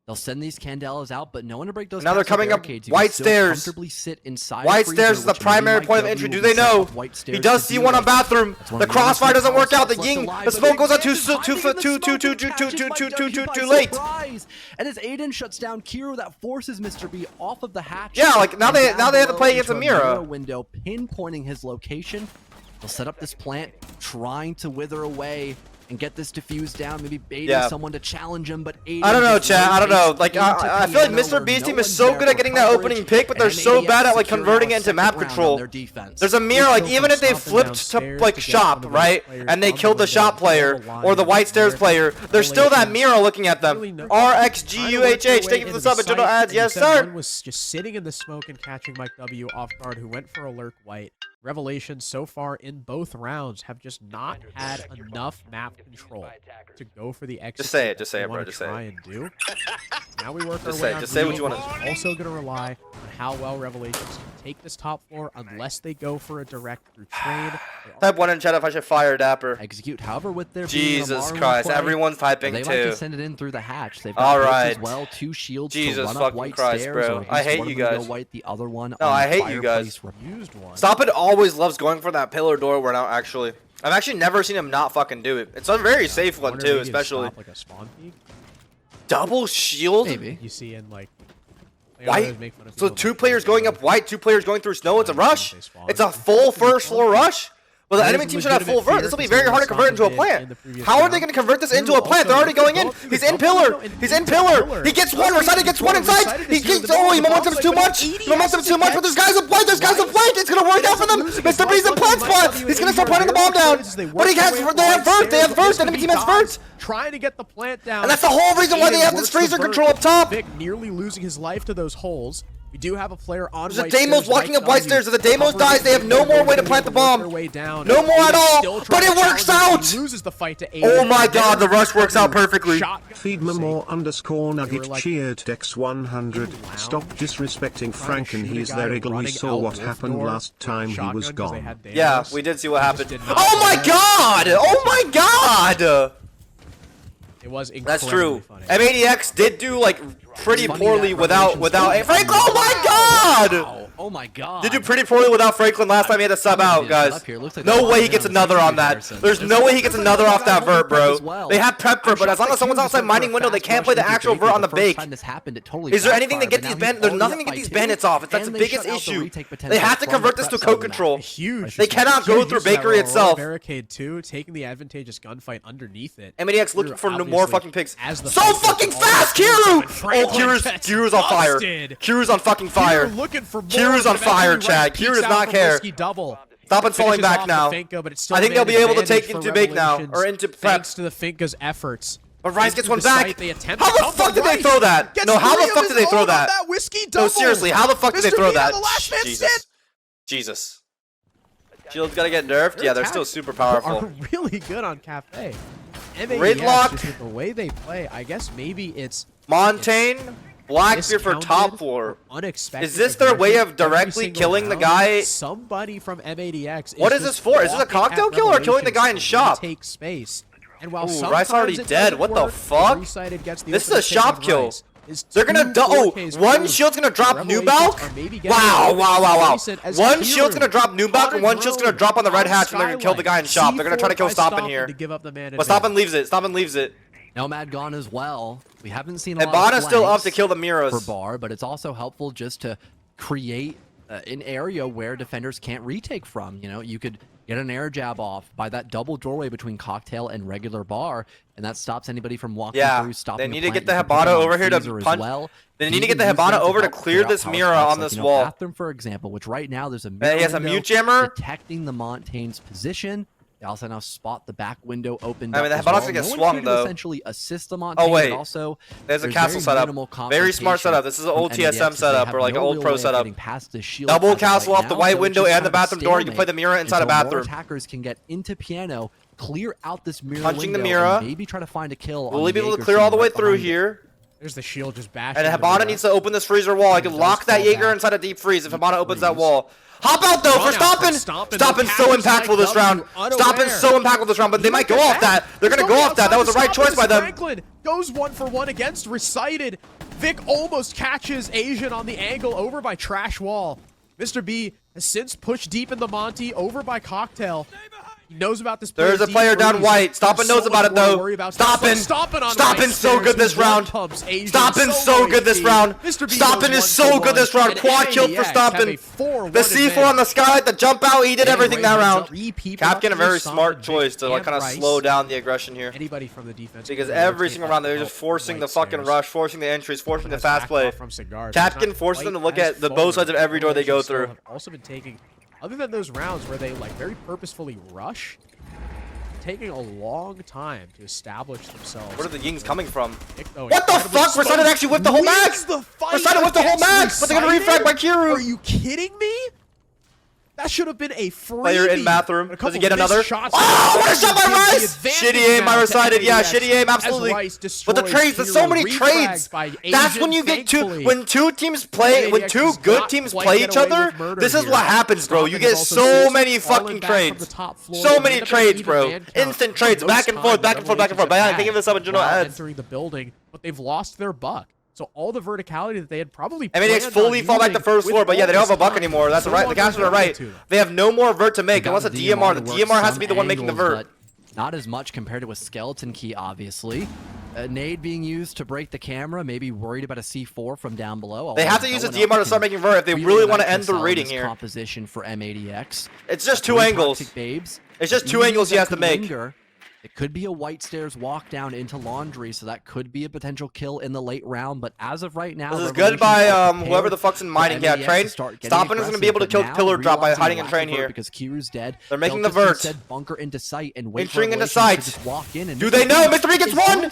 They'll send these Candelas out, but no one to break those. Now they're castle coming up barricades. You white can still stairs. comfortably sit inside White a freezer, stairs is the which maybe primary Mike point of W entry. will Do be they setting know? up white He stairs does to see do one it. on bathroom. That's one The of the only crossfire doesn't work out. The left ying, alive, the but smoke goes out Adrian is hiding in the smoke and catches Mike too W late. by surprise. And as Aiden shuts down Kiro, that forces Mr. B off of the hatch. Yeah, like now and they down have to play below against a into Mira. window, pinpointing his location. They'll set up this plant, trying to wither away and get this diffuse down, maybe baiting someone to challenge him, but Aiden I don't know, just chat. I don't know. Like, rotates I feel like into Mr. piano B's where team no is one's so there good for at getting that coverage, opening pick, but they're and so ADX bad at like secure converting now it into second map round on control. their defense. There's a mirror, like even if they Stompn flipped to downstairs like to get shop, one of the right, players and they on the killed the window, shop player double line or the white stairs there. player, there's still that mirror looking at them. RXGUHH, thank you for the sub and general ads, yes sir. One was just sitting in the smoke and catching Mike W off guard, who went for a lurk white. Revelations so far in both rounds have just not had enough map control to go for the exit. Just say it, bro, just say try it. and do. Now we work Just our way say it, on just say what you green. wanna- We're also going to rely on how well Revelations can take this top floor unless they go for a direct through trade. Type 1 in chat if I should fire Dapper. Execute, however, with their being Jesus Amaru Christ, play, everyone's typing they like to too. send it in through the hatch. They've All got right. as well, 2 shields Jesus to run up fucking white Christ, stairs, bro. or at I least hate one you of them go guys. white, the other one No, on I hate you fireplace. guys. Used one. Stompn always loves going for that pillar door where now actually. I've actually never seen him not fucking do it. It's a very safe one Wonder too, if he could especially. stop, like a spawn peek. Double shield? Maybe. You see in like White? make fun of So people 2 that players play going up white, 2 players going through snow. It's a rush. It's a full first floor rush. Well, the There's enemy team should have full legitimate vert. This will be fear very hard to convert into a considering plant. Stompn did in the previous How are they round. going to convert this into Drew a plant? They're also already going in. goes through He's the in double pillar. window He's and in pillar. pillar. He gets one. Recited gets one inside. He gets. Oh, he momentum's too much. Momentum's too much. But there's guys in flank. There's guys in flank. It's going to work out for them. Mr. B's in plant spot. He's going to start putting the bomb down. But he has. They have vert. They have vert. The enemy team has vert. Trying to get the plant down. And that's the whole reason why they have this freezer control up top. Vic nearly losing his life to those holes. We do have a player on There's a white Deimos stairs. walking up Mike white W stairs. If the Deimos covering dies, they have no more way to plant the bomb. their way down. No more at all. Still trying But it to works challenge out. him. He loses the fight to Oh my God, the rush works out perfectly. Feedmemore_nugget cheered Dex 100. Stop disrespecting Frank and he's their eagle. We saw what happened last time he was gone. Yeah, we did see what happened. Oh my God! Oh my God! It was That's incredibly true. funny. M80X did do like pretty Funny poorly that without Revelations- Franklin. Oh my God! Wow. Oh my God. Did do pretty poorly without Franklin last time he had to sub out, guys. No way he gets another on that. There's no way he gets another off that vert, bro. They have prep vert, but as long as someone's outside mining window, they can't play the actual vert on the bake. Is there anything to get these bandits? There's nothing to get these bandits off. That's the biggest issue. They have to convert this to code control. Huge. They cannot go Huge through use of that Bakery Aurora itself. Barricade 2, taking the advantageous gunfight underneath it. M80X looking for Obviously, more fucking picks. as the So fight fucking goes fast, on, Kiru! Oh, Franklin gets Kiru's on fire. busted. Kiru's on fucking fire. Kiru looking for more, Kiru's on but eventually fire, Rice Chad. peeks Kiru does out not from care. Whiskey double. Stompn's falling Finishes back off now. the Finka, but it's still I think they'll be an able to advantage take for into bake now, Revelations, or into prep. Thanks to the Finka's efforts. But Rice Into gets one the back. site, they attempt How to the come, fuck but did they Rice throw that? gets No, how three the of fuck his did they throw own on that? Whiskey No, double. seriously, how the fuck did they Mr. throw B on that? the last man Jesus. stand. Jesus. Shield's gotta get nerfed? Their Yeah, they're still attacks super Are powerful. really good on Cafe. Gridlock. Just with the way they play, I guess maybe it's Montaigne, Blackbeard for top discounted floor. or unexpected. Is this their way of aggression every directly single killing the round. guy? Somebody from M80X. What is this for? Is this a walking cocktail at kill or killing the guy in Revelations to shop? Take space. And while Ooh, sometimes Rice already it dead. doesn't What the work, fuck? Recited gets the This is opening a pick shop on kill. Rice. Is They're gonna two oh, 4Ks one closed. shield's gonna drop new Revelations balk. are maybe getting Wow, a wow, wow, wow. recent as One Kiru shield's gonna drop new balk caught and a one shield's gonna drone drop on the red on hatch and they're gonna kill the guy in shop. They're gonna try to kill C4 by Stompn here. to give up the man But Stompn leaves it. Stompn leaves it. Nomad gone as well. We haven't seen a And lot of Bana's still up flanks to kill the for Miras. Bar, but it's also helpful just to create an area where defenders can't retake from. You know, you could get an air jab off by that double doorway between Cocktail and regular Bar, and that stops anybody from walking Yeah, through, stopping they the need to plant. get the You can put Hibana them on over here to freezer as punch. well. They You need to can get the use them Hibana over to help clear out this power mirror spots, on like, this you know, wall. Bathroom, for example, which right now there's a mirror He has a window mute jammer. detecting the Montaigne's position. They also now spot the back window open. I mean, the as Hibana's well. gonna get No one's swung, here to though. essentially assist the Montagne, Oh, wait. but also There's a there's castle very setup. minimal Very smart confrontation setup. This is an old from MDX, TSM as they setup have or like no an old real pro way of setup. getting past the shield Double as of castle right off the now, white so it's window just and the kind of a bathroom door. You can play the stalemate mirror inside a until more bathroom. attackers can get into piano, clear out this mirror Punching the window, mirror. and maybe try to find a kill. Will on he the be able to Jaeger clear all the team way right through behind it. here? There's the shield just bashing. And the Hibana mirror. needs to open this freezer wall. I can Does lock that fall Jaeger back. inside a deep freeze if Hibana opens that wall. Hop out though for Run out from Stompn. Stompn. Stompn's so Catches impactful Mike this round. W, Stompn's unaware. so impactful this round, but they might go off that. They're gonna go off that. That was the right choice by them. Franklin goes 1 for 1 against Recited. Vic almost catches Asian on the angle over by Trash Wall. Mr. B has since pushed deep in the Monty over by Cocktail. He knows about this. There's a player down white. Stompn knows about it though. Stompn's so good this round. Stompn's so good this round. Stompn is so good this round. Quad kill for Stompn. The C4 on the sky, the jump out, he did everything that round. Capkin a very smart choice to like kind of slow down the aggression here. Anybody from the defense. Because every single round they're just forcing the fucking rush, forcing the entries, forcing the fast play. Capkin forces them to look at the both sides of every door they go through. Also been taking, other than those rounds where they like very purposefully rush, taking a long time to establish themselves. Where are the Yings coming from? What the fuck? Versailles actually whipped the whole mag! Versailles whipped the whole mag! But they're gonna refrag by Kiru! Are you kidding me? That should have been a freebie. Player in bathroom. Does he get another? Oh, what a shot by Rice! Shitty aim by Recited. Yeah, shitty aim, absolutely. But the trades, there's so many trades. That's when you get when two teams play, when two good teams play each other, this is what happens, bro. You get so many fucking trades. So many trades, bro. Instant trades, back and forth, back and forth, back and forth. But yeah, think of this up in general ads. Entering the building, but they've lost their buck. So all the verticality that they had probably MADX fully fall back to first floor, but yeah, they don't have a buck anymore. That's right. The casters are right. They have no more vert to make unless a DMR. The DMR has to be the one making the vert. Not as much compared to a skeleton key, obviously. A nade being used to break the camera, maybe worried about a C4 from down below. They have to use a DMR to start making vert if they really want to end the reading here. Composition for MADX. It's just two angles. It's just two angles he has to make. It could be a white stairs walk down into laundry, so that could be a potential kill in the late round. But as of right now, this is good by whoever the fuck's in mining. Yeah, train. Stompn is gonna be able to kill pillar drop by hiding in train here because Kiru's dead. They're making the vert. Bunker into sight and wait entering into sight. Walk in and do they know? Mr. B gets one.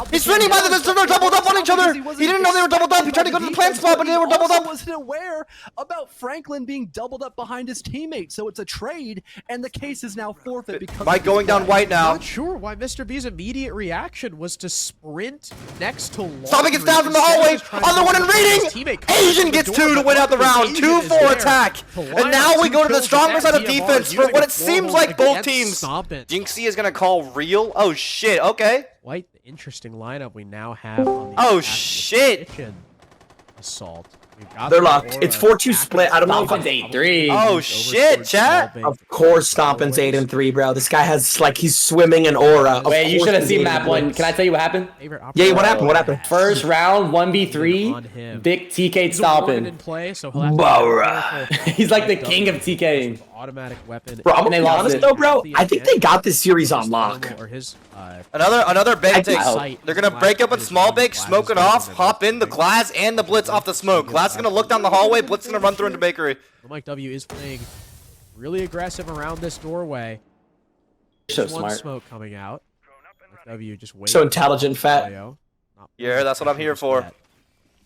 He's swinging by the they're doubled up on each other. He didn't know they were doubled up. He tried to go to the plant spot, but they were doubled up. Wasn't aware about Franklin being doubled up behind his teammate, so it's a trade, and the case is now forfeit because by going down white now. Not sure why Mr. B's immediate reaction was to sprint next to Laundry. Stompn gets down from the hallway. Other one in reading. Asian gets two to win out the round. 2-4 attack. And now we go to the stronger side of defense for what it seems like both teams. Jinxie is going to call real. Oh, shit. Okay. Quite the interesting lineup we now have on the oh, shit. Assault. They're locked. It's 4-2 split. I don't know if it's 8-3. Oh shit, chat. Of course, Stompn's 8-3, bro. This guy has like he's swimming in aura. Wait, you should have seen map one. Can I tell you what happened? Yeah, what happened? What happened? First round, 1v3. Vic TK'd Stompn. He's like the king of TKing. Automatic weapon. Bro, I'm gonna be honest though, bro. I think they got this series on lock. Another bake take. They're gonna break up with small bake, smoke it off, hop in the glass and the blitz off the smoke. Glass is gonna look down the hallway, blitz is gonna run through into bakery. Mike W is playing really aggressive around this doorway. So one smart. Smoke coming out. Mike W just waiting. So intelligent, Fett. Yeah, that's what I'm here for.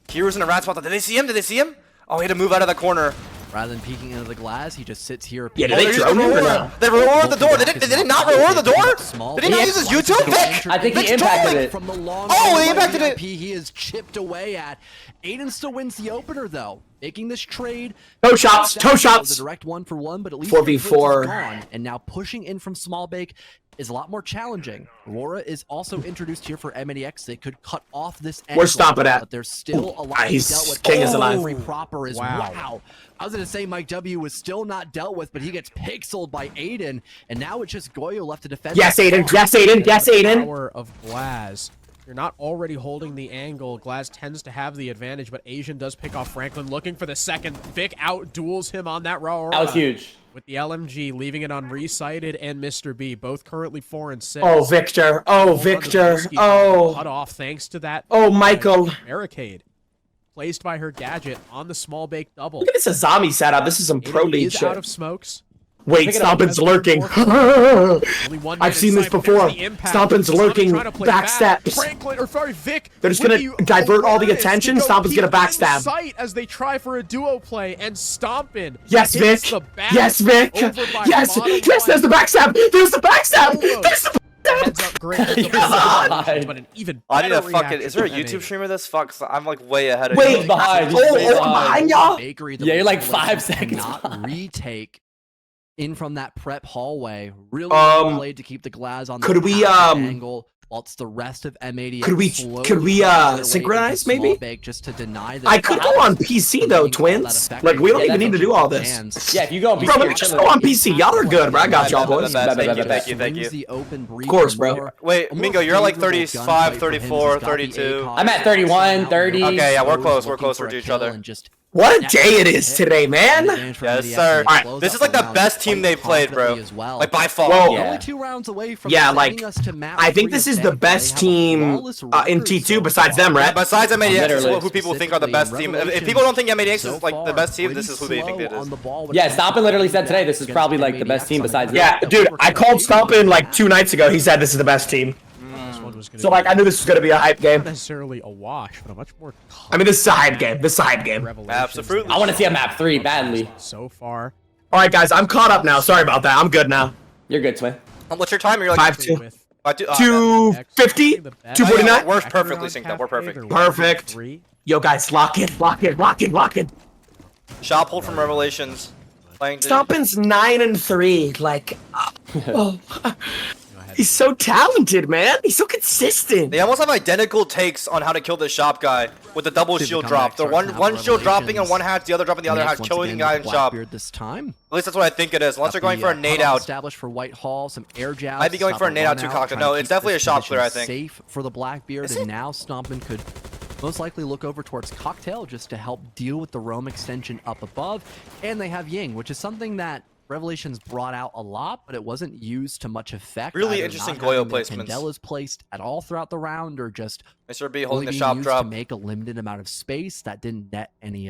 Kiru's in a rat spot. Did they see him? Did they see him? Oh, he had to move out of the corner. Rather than peeking into the glass, he just sits here. Yeah, they drone him or no? They roared the door. Did it not roar the door? Did he not use his YouTube? Vic! I think he impacted it. Oh, he impacted it. He is chipped away at. Aiden still wins the opener though, making this trade. Toe shots, toe shots. A direct 1-for-1, but at least 4v4. Gone, and now pushing in from small bake is a lot more challenging. Aurora is also introduced here for MADX. They could cut off this angle. We're stomping at. But there's still a lot to be dealt with. King is alive. Proper is wow. I was gonna say Mike W was still not dealt with, but he gets pixeled by Aiden, and now it's just Goyo left to defend. Yes, Aiden. Yes, Aiden. Yes, Aiden. Power of Glaz. You're not already holding the angle. Glaz tends to have the advantage, but Asian does pick off Franklin, looking for the second. Vic out duels him on that row. That was huge. With the LMG, leaving it on Recited and Mr. B, both currently 4 and 6. Oh, Victor. Oh, Victor. Oh. Cut off thanks to that. Oh, Michael. Barricade placed by her gadget on the small bake double. Look at this Azami setup. This is some pro league shit. Out of smokes. Wait, Stompn's lurking. I've seen this before. Stompn's lurking backsteps. Franklin, or sorry, Vic. They're just gonna divert all the attention. Stompn's gonna backstab. Sight as they try for a duo play, and Stompn. Yes, Vic. Yes, Vic. Yes, yes. There's the backstab. There's the backstab. There's the. Heads up, great. But an even I need a fucking. Is there a YouTube stream of this? Fuck, I'm like way ahead of you. Wait, behind. Oh, I'm behind y'all. Yeah, you're like 5 seconds. Not retake in from that prep hallway. Really played to keep the Glaz on the could we angle. while it's the rest of M80. Could we synchronize maybe? Just to deny I could go on PC though, twins. Like we don't even need to do all this. Yeah, if you go on PC, Bro, let me just go on PC. Y'all are good, bro. I got y'all, boys. Thank you. Of course, bro. Wait, Mingo, you're at like 35, 34, 32. I'm at 31, 30. Okay, yeah, we're close. We're closer to each other. What a day it is today, man. Yes, sir. Alright, this is like the best team they played, bro. Like by far. Whoa. Yeah. Only 2 rounds away from like I think this is the best team in T2 besides them, right? Besides M80X, this is Literally. who people think are the best team. If people don't think M80X is like the best team, this is who they think it is. Yeah, Stompn literally said today this is probably like the best team besides Yeah, dude, I called Stompn like 2 nights ago. He said this is the best team. So like I knew this was gonna be a hype game. Not necessarily a wash, but a much more. I mean, this is a hype game. This is a hype game. Absolutely. I want to see a map 3 badly. So far. All right, guys, I'm caught up now. Sorry about that. I'm good now. You're good, Twin. What's your time? You're like 5-2. 250, 250, 249. We're perfectly synced up. We're perfect. Perfect. Yo, guys, lock in. Shot pulled from Revelations. Stompn's 9-3. Like, oh. He's so talented, man. He's so consistent. They almost have identical takes on how to kill the shop guy with the double shield drop. They're one shield dropping on one hatch, the other dropping the other hatch, killing the guy in shop. This time. At least that's what I think it is. Unless they're going for a nade out. Established for Whitehall, some air jabs. I'd be going for a nade out too, Cocktail. No, it's definitely a shop clear, I think. Safe for the Blackbeard, and now Stompn could most likely look over towards Cocktail just to help deal with the roam extension up above. And they have Ying, which is something that Revelations brought out a lot, but it wasn't used to much effect. Really interesting Goyo placements. Candelas placed at all throughout the round, or just Mr. B holding the being shop used drop. to make a limited amount of space that didn't net any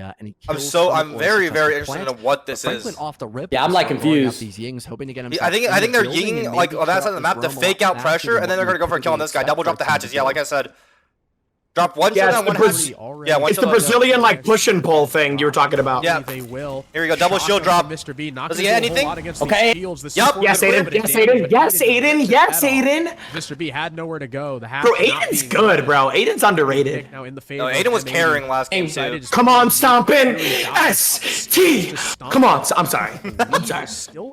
kills. I'm very interested in what this Franklin is. off the rip. Yeah, I'm like confused. These Yings, hoping to get him. I think they're yinging like on that side of the map to fake out pressure, and then they're gonna go for a kill on this guy. Double drop the hatches. Yeah, like I said. Drop one shield on one hatch. Yeah, one it's the shield Brazilian like push and pull thing you were talking about. Yeah, they will. Here we go, double shield drop. Mr. B, does he get anything? Okay. Yup. Yes, Aiden. Yes, Aiden. Yes, Aiden. Yes, Aiden. Mr. B had nowhere to go. The half Bro, Aiden's good, bro. Aiden's underrated. Now in the No, Aiden was carrying last game too. Come on, Stompn. S-T. Come on. I'm sorry.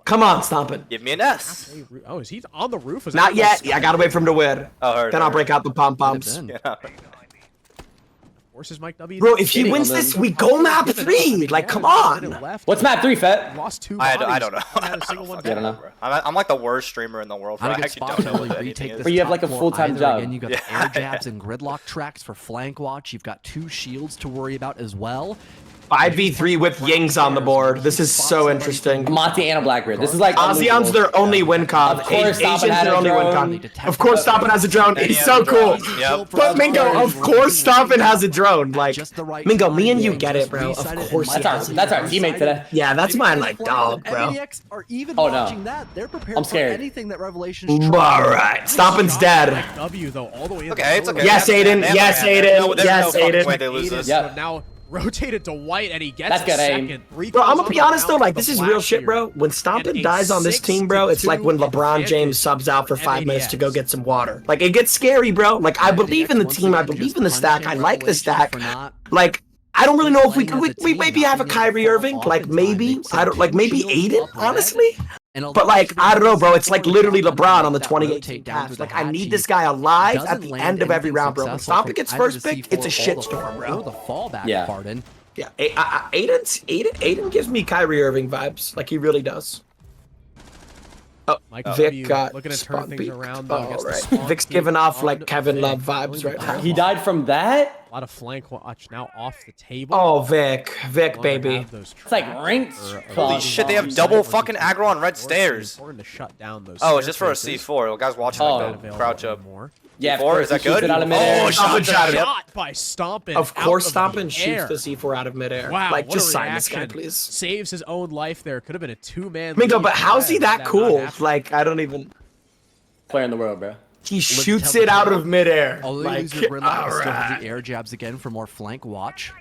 Come on, Stompn. Give me an S. Oh, is he on the roof? Not yet. Yeah, I gotta wait for him to win. Oh, heard. Then I'll break out the pom-poms. Yeah. Versus Mike W. Bro, if he wins this, we go map 3. Like, come on. What's map 3, Fett? Lost 2 I bodies. don't know. Not a single one I don't down. know. I'm like the worst streamer in the world. I actually don't know what anything is. But you have like a full-time job. Again, you got the air jabs and gridlock tracks for flank watch. You've got 2 shields to worry about as well. 5v3 with Yings on the board. This is so interesting. Monty and a Blackbeard. This is like ASEAN's their only win con. Of course, Asian's Stompn had their a only win drone. con. Of course, Stompn has a drone. He's so cool. Yep. But Mingo, of course, Stompn has a drone. Like, Just the right Mingo, me and timing, you get it, bro. just Of reset it course, and he has That's our teammate today. Yeah, that's my like dog, bro. M80X are even Oh, no. watching that. They're prepared I'm scared. for anything that Revelations All right, Stompn's dead. W though, all the way. Okay, it's okay. Yes, Aiden. Yes, Aiden. Yes, There's no fucking way Aiden. they lose this. Yep. Now rotated to white, and he gets That's a good aim. second. Bro, I'm gonna be honest though, like this is real shit, bro. When Stompn dies on this team, bro, it's like when LeBron James subs out for 5 minutes to go get some water. Like it gets scary, bro. Like I believe in the team, I believe in the stack, I like the stack. Like I don't really know if we maybe have a Kyrie Irving, like maybe I don't like maybe Aiden, honestly. But like I don't know, bro. It's like literally LeBron on the 2018 Cavs. Like I need this guy alive at the end of every round, bro. When Stompn gets first pick, it's a shitstorm, bro. The fallback, Yeah. pardon. Yeah, Aiden gives me Kyrie Irving vibes. Like he really does. Oh, Mike Vic W got looking to spawn turn things peek. around though. Oh, Against the right. spawn Vic's peek giving off like on Kevin Vic. Love vibes right now. He died from that? A lot of flank watch now off the table. Oh, Vic, baby. It's like ranked. Holy shit, they have double fucking aggro on red stairs. Important to shut down those Oh, it's just for a staircases. C4. The guy's watching Oh. like the crouch up. More. Yeah, of Four, course, is that he shoots good? it out of midair. Oh, Stompn shot it. Shot by Stompn. Of course, out of Stompn the shoots air. the C4 out of midair. Wow, Like, what just a sign this guy, reaction. please. Saves his own life there. Could have been a 2-man. Mingo, lead but how's he had that not cool? happened. Like, I don't even. Player in the world, bro. He shoots it out of midair. Although Like, they use their gridlock, all still have right. the air jabs again for more flank watch.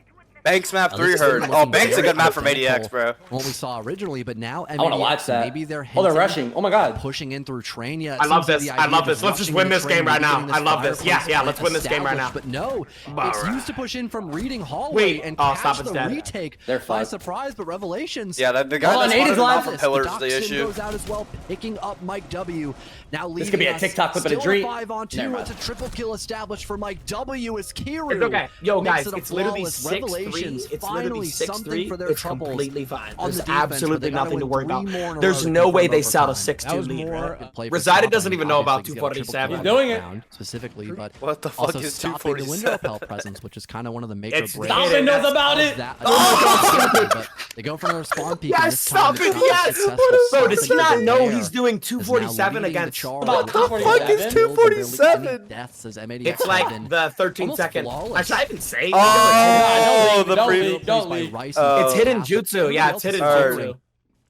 Banks map At 3 least hurt. it's Oh, looking Banks a very good map from identical ADX, bro. What we saw originally, but now I want to watch that. maybe they're Oh, they're hinting rushing. Oh my god. pushing in through train. Yeah, I love this. I love this. Let's just win this game right now. I love this. Yeah, yeah. Let's win this game right now. But no, it's used to push in from reading hallway Wait, and oh, catch Stompn's the dead. retake They're by fucked. surprise. But Revelations. Yeah, the guy Hold on, that's Aiden's running live. off the pillars is the Doxin issue. goes out as well, picking up Mike W. Now leading This could be a us. TikTok clip of the Still dream. 5-on-2. Never mind. It's a triple kill established for Mike W. As Kiru. It's okay. Yo, makes guys, it a it's literally flawless 6-3. Revelations. It's Finally literally something 6-3. for their It's troubles completely fine. on There's the defense, but absolutely they gotta nothing to win worry 3 about. more in a There's row no to way they overtime. sell a That 6-2 was lead, more- right? Good play for Resided Stompn, doesn't even know about obviously, 'cause they got 247. triple He's doing it. round Specifically, but What the fuck also is stopping the window 247? pelt presence, which is kind of one of the make or It's break. Stompn knows about it. But they go for another spawn peek. and Yes, this time stop it, it's yes! successful. Bro, does he Stompn not is know there. he's doing Is now 247 leading the against... charge. What the fuck is 247? Deaths as M80X It's have like been the 13 almost second. flawless. Should I even say? Oh, the Don't preview. leave, don't leave. It's hidden jutsu. Yeah, it's hidden jutsu.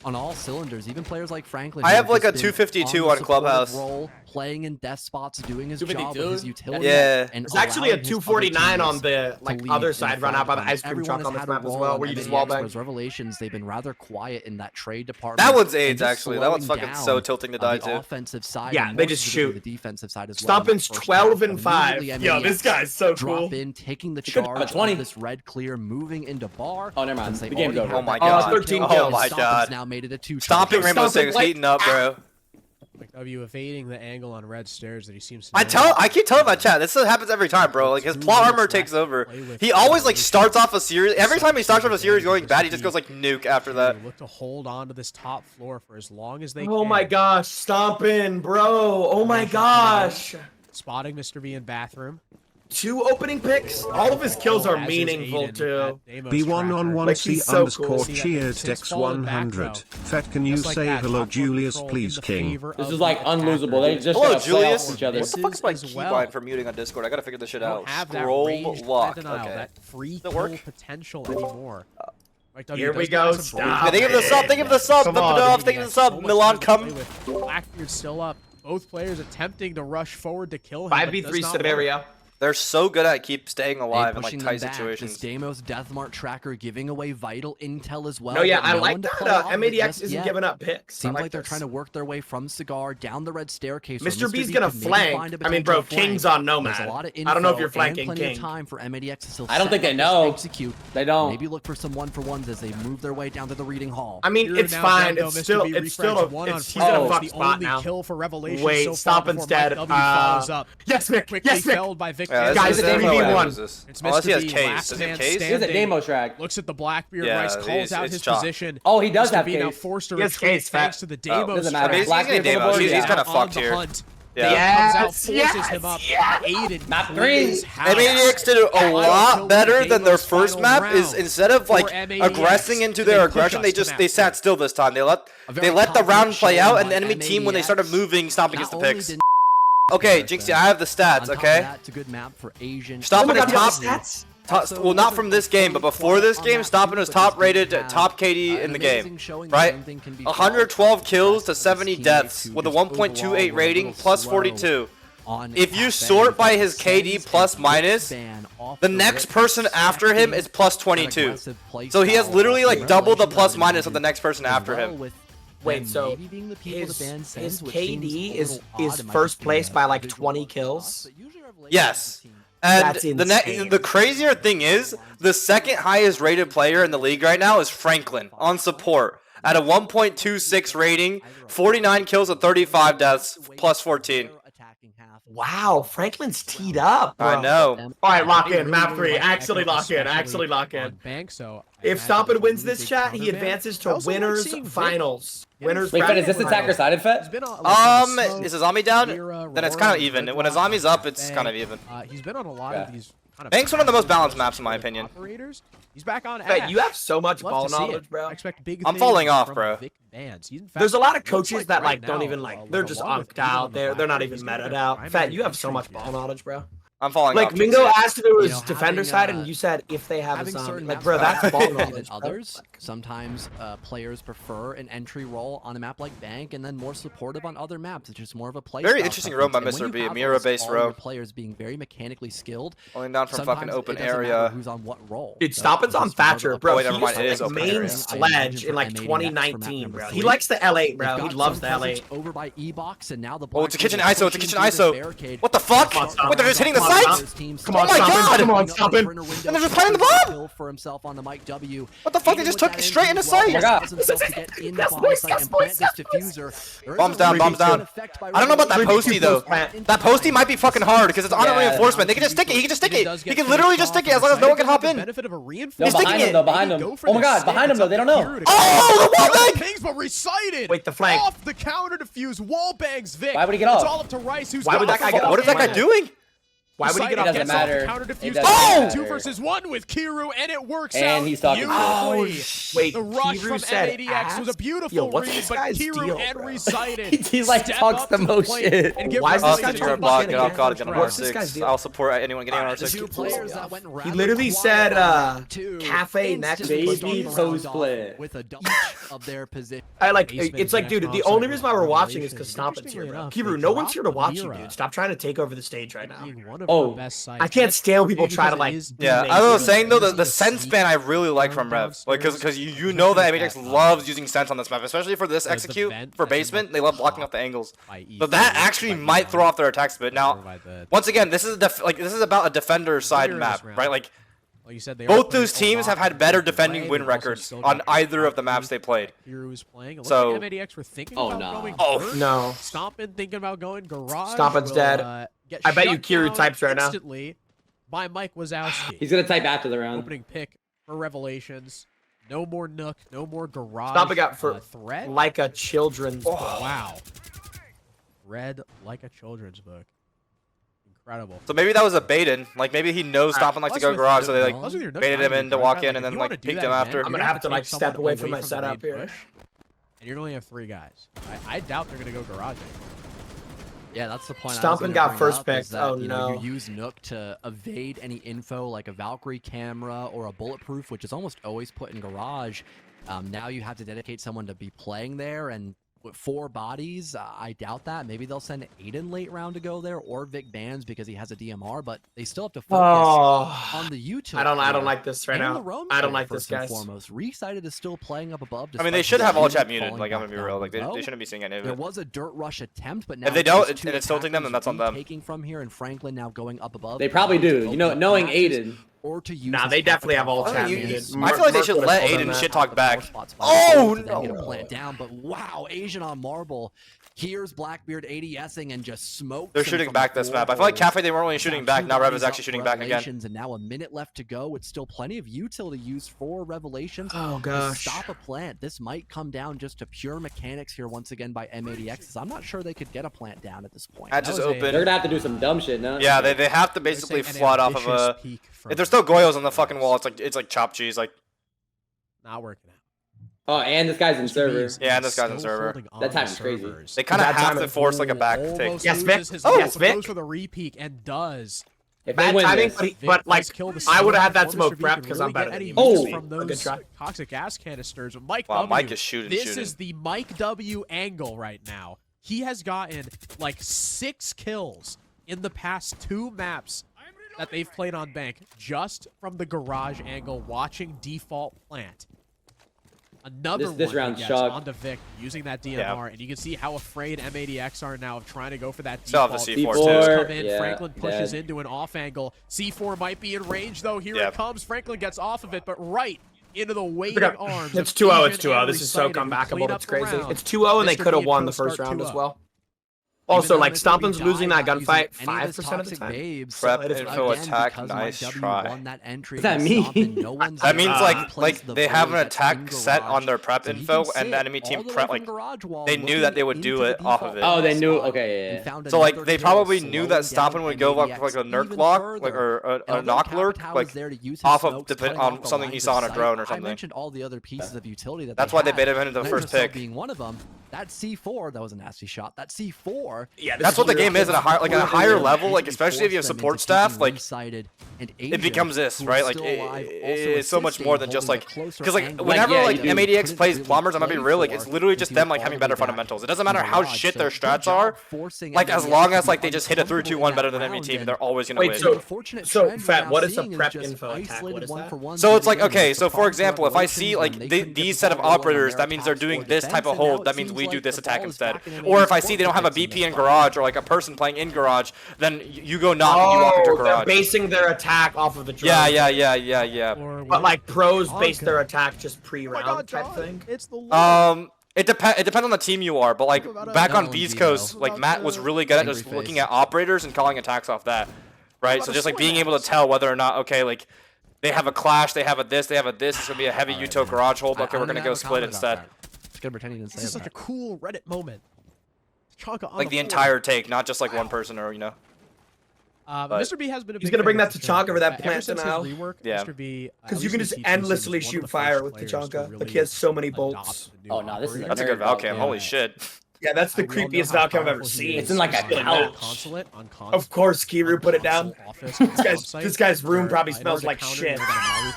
On all cylinders, even players like Franklin. I who have have like a just been 252 the on supportive Clubhouse. Role, playing in death spots, doing his job 252? with his utility. Yeah. and There's actually a allowing his other 249 on teammates the to lead other in side the run out by the front. ice cream Everyone truck on has this had a map as role well, on where you just M80X, wall bang. whereas Revelations, they've been rather quiet in that trade department. That one's and AIDS, just actually. That one's slowing fucking down, so tilting to die, the too. offensive side. Yeah, and they more just specifically shoot. The defensive side as well. in Stompn's that first 12 half. and 5. Immediately, Yo, this M80X guy's so drop cool. in, taking the could charge put 20. of this red clear, moving into bar. Oh, never mind. Since they The game's already over. have Oh my that god. 13 Oh kills. my Stompn's god. now made it a 2. Stomping Rainbow Stompn, Six like- heating up, bro. Like W evading the angle on red stairs that he seems to. I keep telling my chat, this happens every time, bro. Like, his plot armor takes over. He always, like, starts off a series. Every time he starts off a series going bad, he just goes, like, nuke after that. They look to hold on to this top floor for as long as they Oh can. my gosh, Stompn, bro. Oh my gosh. Spotting Mr. V in bathroom. 2 opening picks. All of his kills are As is meaningful Aiden too. at Deimos B1 tracker. on Like, 1C he's so underscore cool. See that cheers since Dex fallen back 100. row. Fett, can you Just like say that, hello top floor Julius control in please the king? favor This of is the like attacker. unlosable. They just Hello, gotta play off Julius. each other. What the fuck is my As keybind well. for muting on Discord? I gotta figure this shit Don't out. have that Scroll ranged lock. denial, Okay. that free Does it kill work? potential anymore. Mike W Here we does go, get some stop. Okay, thank you for the sub. Thank you for the sub. Come Flip on. it off. Thank you for the sub. So much Milan, time to come. play with. Blackbeard still up. Both players attempting to rush forward to kill him. 5v3 scenario. They're so good at keep staying alive in, like, pushing tight them back. situations. This Deimos Deathmart tracker giving away vital intel as well. No, yeah, but I no like one to play that. off of M80X just isn't yet. giving up picks. Seems I like they're this. trying to work their way from Cigar down the red staircase. where Mr. B's B gonna could maybe find flank. a I mean, bro, potential King's flank. on no There's a map. lot of I don't know if info you're and flanking plenty King. of time for M80X to still I don't set think they up, know. execute. They don't. Maybe look for some 1-for-1s as they move their way down to the reading hall. I mean, Here it's now, fine. down, It's though, still, Mr. B it's still, refreshed one on he's in a Franklin. fuck The spot only now. kill for Revelation Wait, so far Stompn's before dead. Mike W follows up. Yes, Mick. Quickly Yes, Mick. felled by Victor. Yeah, Guys, this it's is 3v1. It's Unless he Mr. has B, case. last Does he have man case? He has a standing. demo track. Looks at the Blackbeard Yeah, Rice, calls out it's his chalk. position. Oh, he does Mr. have B now case. forced to He has retreat case, thanks Fett. to the Oh, Deimos doesn't track. matter. He's gonna Deimos. Blackbeard He's kind of on fucked the here. hunt. Yeah. Yeah. Comes out, Yes, forces him up. yes. Aiden Map cleans three. house. M80X did a Final lot kill better with than their Deimos' first final map. Is round instead of like for M80X. aggressing into They their push aggression, us they to just map they three. sat still this time. They let very the round play confident out, showing and the by enemy team when they started M80X, moving, Stompn gets the not only picks. did Okay, Jinxie, I have the stats. on top of Okay, that, it's a good map for Asian. Stompn my is God, top. stats? Well, not from this game, but before this game, Stompn was top rated, top KD in the game, right? 112 kills to 70 deaths with a 1.28 rating plus 42. If you sort by his KD plus minus, the next person after him is plus 22. So he has literally like double the plus minus of the next person after him. Wait, so his KD is first place by like 20 kills? Yes. And That's insane. the crazier thing is, the second highest rated player in the league right now is Franklin on support at a 1.26 rating, 49 kills with 35 deaths, plus 14. Wow, Franklin's teed up, bro. I know. All right, lock in. Map 3. Actually lock in. Actually lock in. Bank, so If Stompn wins this chat, he advances to winners finals. Winners Wait, Fett, is this bracket attacker finals. sided, Fett? Is Azami down? Then it's kind of even. When Azami's up, it's kind of even. He's been on a lot of these kind of Bank's one of the most balanced maps in my opinion. operators. He's back on Fett, Ash. you have so much Love ball to see knowledge, it. bro. I expect big I'm things falling off, from bro. Vic Vance. He's in fact- There's a lot of looks coaches like that right don't now, even like. with They're the just one with unked Aiden on out. the They're not platform, even he's got meted a out. primary Fett, you have so entry much here. ball knowledge, bro. I'm falling Like off. Mingo asked if it was You know, defender having, side, and you said if they have a having zombie. certain Like, maps bro, that's more ball difficult knowledge. than others. Sometimes players prefer an entry role on a map like Bank, and then more supportive on other maps. It's just more of a play. Very interesting roam by Mr. B, a mirror-based roam. Players being very mechanically skilled. Only down from fucking Sometimes open it doesn't matter area. who's on what role. Dude, So Stompn's it's on just more of Thatcher, a bro. Oh, wait, He never mind, used it is to open main area. sledge in like M80X for map 2019, number bro. three. He likes the L8, They've bro. He got loves some the presence L8. over by E-Box, and now the Oh, it's a kitchen Blackbeard ISO. is It's a kitchen pushing through the ISO. barricade. What the fuck? Come on, Stompn. Wait, they're just hitting the Come on, sights? Stompn. Come on, oh my God! Come on, Stompn. And they're just planting the bomb! For himself on the Mike W. What the fuck? They just took it straight into sight! Oh my God. Bombs down, bombs down. I don't know about that postie though. That postie might be fucking hard because it's on a Yeah. reinforcement. They can just stick it. He can just stick it. He can literally just stick it as long as no one can hop in. No, He's behind sticking him it. though, behind him. Oh my God, behind him though. They don't know. Oh, the wall bang! Things but recited. Wait, the flank. Off the counter defuse. Wall bangs Vic. Why would he get off? It's all up to Rice. Who's Why got would that the guy get fuck off? What is that guy doing? Why would he get Decided off? It doesn't gets off the matter. counter It defuse. doesn't Two matter. versus one with Kiru, and it works And out he's talking beautifully. Wait, The rush Kiru from said M80X was a ask? beautiful Yo, what's read, this but guy's Kiru deal, and bro? recited. He, like, step talks up the to most plate shit. and give Why is this Austin, guy Revelation you're a talking bot. shit Get off again? God. Get on What's this guy's R6. deal? I'll support anyone getting on Two R6. players that went He literally said, cafe next Baby post split. with a double of their position. I like. Basement It's like, dude. next The offside only reason why we're with watching is because Revelation. Stompn's here, bro. Interestingly Kiru, enough, no they one's here to dropped watch you, Mira. dude. Stop trying to take over the stage right now. Being one of Oh. the best sides. I can't stand people Maybe try to because like. it is Yeah, make I was it- saying though, the Easy to sense see. span I really like from Rev, like because you know that M8X loves using sense on this map, especially for this The execute vent for that's in, basement. like, They love blocking top off the angles, by E but that by actually E might nine, throw off their attacks a bit. or Now, by the- once again, this is this is about a defender side Later map, this round. right? Like Like you said, they are both playing those a teams lot have had of better red. defending win They've also records still on got either of the Kiru maps they played. Kiru is playing. It looks So- like M80X were thinking Oh, about no. going Oh, first. no. Stompn thinking about going garage. Stompn's will, dead. Get I bet you shut Kiru down types right now. instantly by Mike Wazowski. He's gonna type after the round. Opening pick for Revelations. No more Nook. No more garage. Stompn got for threat. like a children's book. Wow. Read like a children's book. Incredible. So maybe that was a bait-in. Like maybe he knows Stompn likes to go garage, so they like Plus with your Nook baited him behind in you, to right? walk Like, in and if then you like wanna do peeked that him again, after. I'm gonna you're have to, like, take step someone away from my the setup main here. push, and you're gonna have 3 guys. I doubt they're gonna go garaging. Yeah, that's the point. Stompn got first picked. Oh, you no. You use Nook to evade any info like a Valkyrie camera or a bulletproof, which is almost always put in garage. Now you have to dedicate someone to be playing there, and with 4 bodies, I doubt that. Maybe they'll send Aiden late round to go there, or Vic Bans because he has a DMR, but they still have to focus on the utility. I don't like this right now. I don't like this, guys. Foremost, Recited is still playing up above. I mean, they despite should his have all unit chat muted. falling Like I'm back gonna be real. down Like they low. shouldn't be seeing any of There it. was a dirt rush attempt, but now If they don't, it's just 2 and it's tilting them, then that's on them. Taking from here, and Franklin now going up above. They probably do. to You know, open up knowing matches, Aiden. Or to use Nah, his they definitely have all capital chat power. muted. I feel like they should let Aiden shit talk back. Oh, no! no. Plant down, but wow, Asian on marble. Here's Blackbeard ADSing and just smokes. They're him shooting from back the this map. I feel 4 like Cafe they weren't really shooting back. Now Rev is actually shooting back again. Revelations, and now a minute left to go. It's still plenty of util to use for Revelations. Oh To gosh. stop a plant. This might come down just to pure mechanics here once again by M80X. I'm not sure they could get a plant down at this point. Hatch is That was a- They're open. gonna have to do some dumb shit, no? Yeah, they have to basically flood off of a. If there's still Goyos on the fucking wall, it's like chopped cheese. Like Not working out. Oh, and this guy's in server. Yeah, and this guy's in server. That time is crazy. they kind of That have time to it force like a back take. Almost Yes, Vic. loses his Oh, life, yes, but Vic. goes for the repeak and does. If they Bad win timing, this, but like Vic does kill the I would have had steal that smoke before Mr. V prepped can because really I'm better get than any you. Oh. use from A good those try. toxic gas canisters. Mike Wow, W. Mike is shooting. This is the Mike W angle right now. He has gotten like 6 kills in the past 2 maps that they've played on Bank just from the garage angle, watching default plant. Another This one round's he gets shocked. onto Vic using that DMR, and you can see how afraid M80X are now of trying to go for that Still have default. the C4 C4. too. Come in, Yeah, Franklin pushes dead. into an off angle. C4 might be in range though. Here Yep. it comes. Franklin gets off of it, but right into the waiting Okay. arms. It's of 2-0. It's Asian 2-0. and This is so Recited, who clean comebackable. up It's the crazy. round. It's 2-0 and they Mr. could have B won and the Pro first start round as 2-0. well. Also, Even like though Mr. B Stompn's losing died that not using gunfight any of 5% his of the toxic time. babes. Prep, it is info, Again, attack, because nice Mike W try. won that entry What does that against mean? Stompn, no one's That means gonna replace like the they have an void that's attack in set garage. on their prep So he info, can and the sit enemy team all the way prep from like garage wall, they knew that they would looking do into it the off of default it. Oh, they knew. spot Okay, and yeah. found So like another they kill, probably knew slowing that Stompn down would go like M80X for like a nerk even lock, further. like or And a although knock lurk, Capitao like is there to use his off of smokes, depend cutting on off the something he lines saw of on a sight. drone or I something. mentioned all the other pieces of utility that That's they why they have. baited him into the Night first Assault pick. being one of them. that C4, that was a nasty shot. That C4. Yeah, That's what the game is at a higher level. Like especially if you have support staff, like it becomes this, right? Like it's so much more than just like because like whenever like M80X plays plumbers, I'm gonna be real. Like it's literally just them like having better fundamentals. It doesn't matter how shit their strats are. Like as long as like they just hit a 3-2-1 better than any team, they're always gonna win. So Fett, what is a prep info attack? What is that? So it's like, okay, so for example, if I see like these set of operators, that means they're doing this type of hold, that means we do this attack instead. Or if I see they don't have a BP in garage or like a person playing in garage, then you go knock and you walk into garage. They're basing their attack off of the drone. Yeah. But like pros base their attack just pre-round type thing. It depends on the team you are, but like back on Beast Coast, like Matt was really good at just looking at operators and calling attacks off that, right? So just like being able to tell whether or not, okay, like they have a clash, they have a this, it's gonna be a heavy Uto garage hold. Okay, we're gonna go split instead. It's good pretending to say This is such a cool Reddit moment. Chonka on Like the entire take, not just like one person or Mr. B has been. He's gonna bring that Tachanka for that plant now. Yeah. Mr. B, Because you can just endlessly shoot fire with Tachanka. Like he has so many bolts. Oh no, this is That's a good Valcam. Holy shit. Yeah, that's the creepiest Valcam I've ever seen. It's in like a couch. Of course, Kiru put it down. This guy's room probably smells like shit.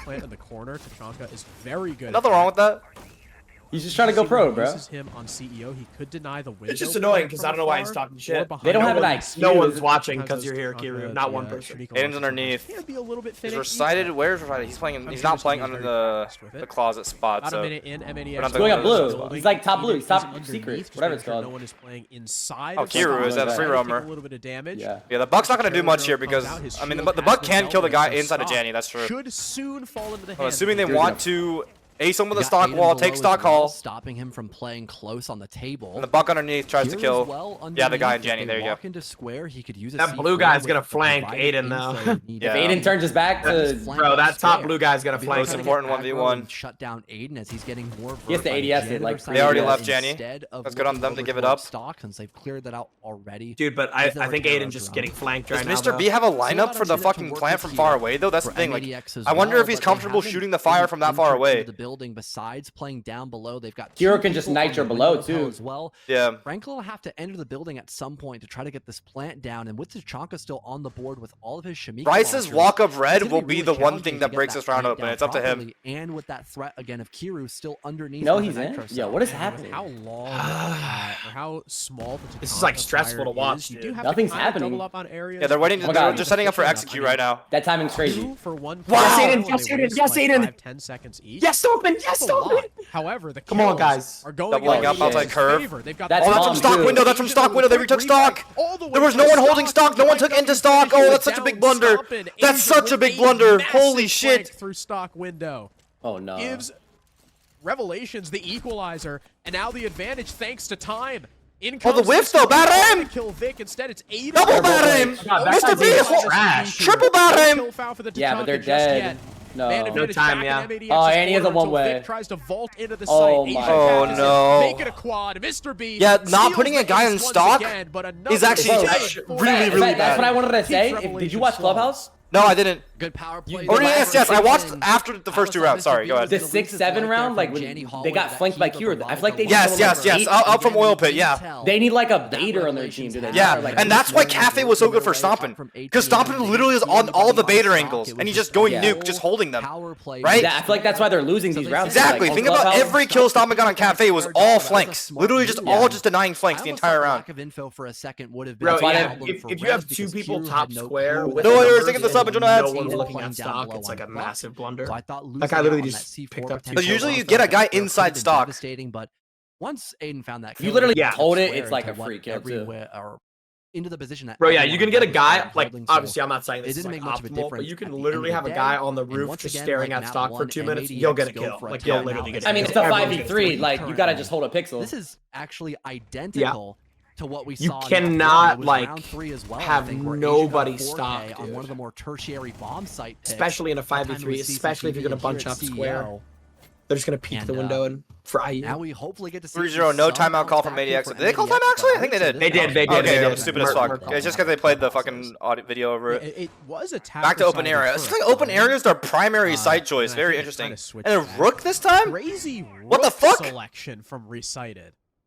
In the corner, Tachanka is very good. Nothing wrong with that. He's just trying to go pro, bro. This is him on CEO. He could deny the window. It's just annoying because I don't know why he's talking shit. They don't have an IQ. No one's watching because you're here, Kiru. Not one person. Aiden's underneath. He's recited. Where's recited? He's playing. He's not playing under the closet spot. About So a minute in, But I'm He's going up Blue. blue. He's like top blue. He's top secret. Whatever it's called. No one is playing inside. Oh, Kiru is that free roamer. A little bit of damage. Yeah. Yeah, the Buck's not gonna do much here because I mean the Buck can kill the guy inside of Janny. That's true. Should soon fall into the Well, hands. assuming they want to ace him with a stock wall, take stock hall, stopping him from playing close on the table. and the Buck underneath tries to kill. Yeah, the guy in Janny. There you go. Into square, he could use That blue guy's gonna flank Aiden though. Yeah. If Aiden turns his back to... Bro, that top blue guy's gonna flank Most him. important 1v1. Shut down Aiden as he's getting more. He has to ADS it, like, They already left Janny. Janny. That's good on them to give it up. Stock since they've cleared that out already. Dude, but I think Aiden's just getting flanked right now. Does Mr. B have a lineup for the fucking plant from far away though? That's the thing. Like, I wonder if he's comfortable shooting the fire from that far away. The building besides playing down below, they've got Hero can just nitro below too as well. Yeah. Franklin will have to enter the building at some point to try to get this plant down, and with Tachanka still on the board with all of his Shamika Bryce's launchers, walk of red it's will gonna be really the one challenging thing to that get breaks that this round plant open. down It's up to him. properly, and with that threat again of Kiru still underneath. No, with he's the in. nitro Yo, cell. what is And happening? with how long or how small the This is, like, Tachanka stressful fire to watch, is, you dude. do have Nothing's to kinda happening. double up on areas. Yeah, they're waiting. Oh my God. They're setting up for execute right now. That timing's crazy. Two for one. Wow. Yes, Aiden, They yes, Aiden, waste, yes, like, Aiden. 5-10 seconds each. Yes, Stompn, yes, That's a lot. Stompn. However, the Come on, kills guys. are going Doubling up against outside his curve. favor. They've got That's Oh, that's from stock dude. window. That's from stock window. They retook stock. There was no one holding stock. No one took into stock. Oh, that's such a big blunder. That's such a big blunder. Holy shit. Through stock window. Oh no. Gives Revelations the equalizer, and now the advantage thanks to time. In Oh, the whiff though. Bat him. Kill Vic. Instead, it's Aiden. Double bat him. God, that Mr. guy's B. even trash. Triple bat him. Kill foul for the Yeah, but Tachanka they're just dead. yet. No. Man No advantage time, back yeah. in M80X's Oh, and he has a corner until one-way. Vic tries to vault into the Oh site. my Asian God. catches Oh, it, no. Make it a quad. Mr. B. Yeah, not steals putting a the guy ace in once stock again, but is another actually save for really, Fett. really That's bad. what I wanted to say. Keeps Did you Revelations watch strong. Clubhouse? No, I didn't. Good power play. Oh, yes. I watched after the first two rounds. Sorry, go ahead. The 6-7 round, like when they got flanked by Kiru. I feel like they need Yes, someone like yes. eight. Up from oil pit. Yeah. They need like a baiter on their team, do they? Yeah, Or, like, and that's why Cafe was so good for Stompn. Because Stompn literally is on all the baiter angles, and he's just going Yeah. nuke, just holding them. Right? Right? Yeah, I feel like that's why they're losing these rounds. Exactly. Like, Think on about Clubhouse- every kill Stompn got on Cafe was all flanks. Literally just all just denying flanks the entire round. Lack of info for a second would have been Bro, a yeah, problem if for you have Revs two because people Kiru top had no square clue with No, the you're numbers sticking this and up and you're not no ads. one's looking Playing at down stock, below it's like a on the massive blunder. So I thought That guy losing literally out on just that C4 picked up two But potential usually was you get a guy could have inside been stock. devastating, but once Aiden found that You kill, literally he was hold it, square it's like into a free what kill, too. everywhere or into the position that Bro, yeah, everyone you can get a else guy, was like, holding, so obviously I'm not saying it this is didn't like make much of a optimal, but difference you at can the literally end have of a the guy day. on the And roof once just again, staring like at map stock for one, 2 minutes, M80X you'll get a go kill. for Like, a you'll kill. literally get a I kill. mean, it's a Everyone gets 5v3. kill. Like, you gotta just hold a pixel. This is actually identical to what we You saw. cannot, in round one. It was like, round 3 as well, I have think, where Asia nobody got a 4K stopped, on dude. one of the more tertiary bomb site picks. Especially in a That time it 5v3, was especially if you're CCTV gonna bunch here up at square. CEO. They're just gonna peek And, the window and for IU. Now we hopefully get to see 3-0, no some timeout call bounce from back here 80X. for Did they call time M80X, actually? I but think they so did. this They did, was- they did, Okay, they I'm did. stupid as Merc- fuck. Merc It's just because they played the fucking audio video over it. It was a Back to open area. It's like open area is their primary side choice. Very interesting. And a rook this time? Crazy What the rook fuck? selection from Recited.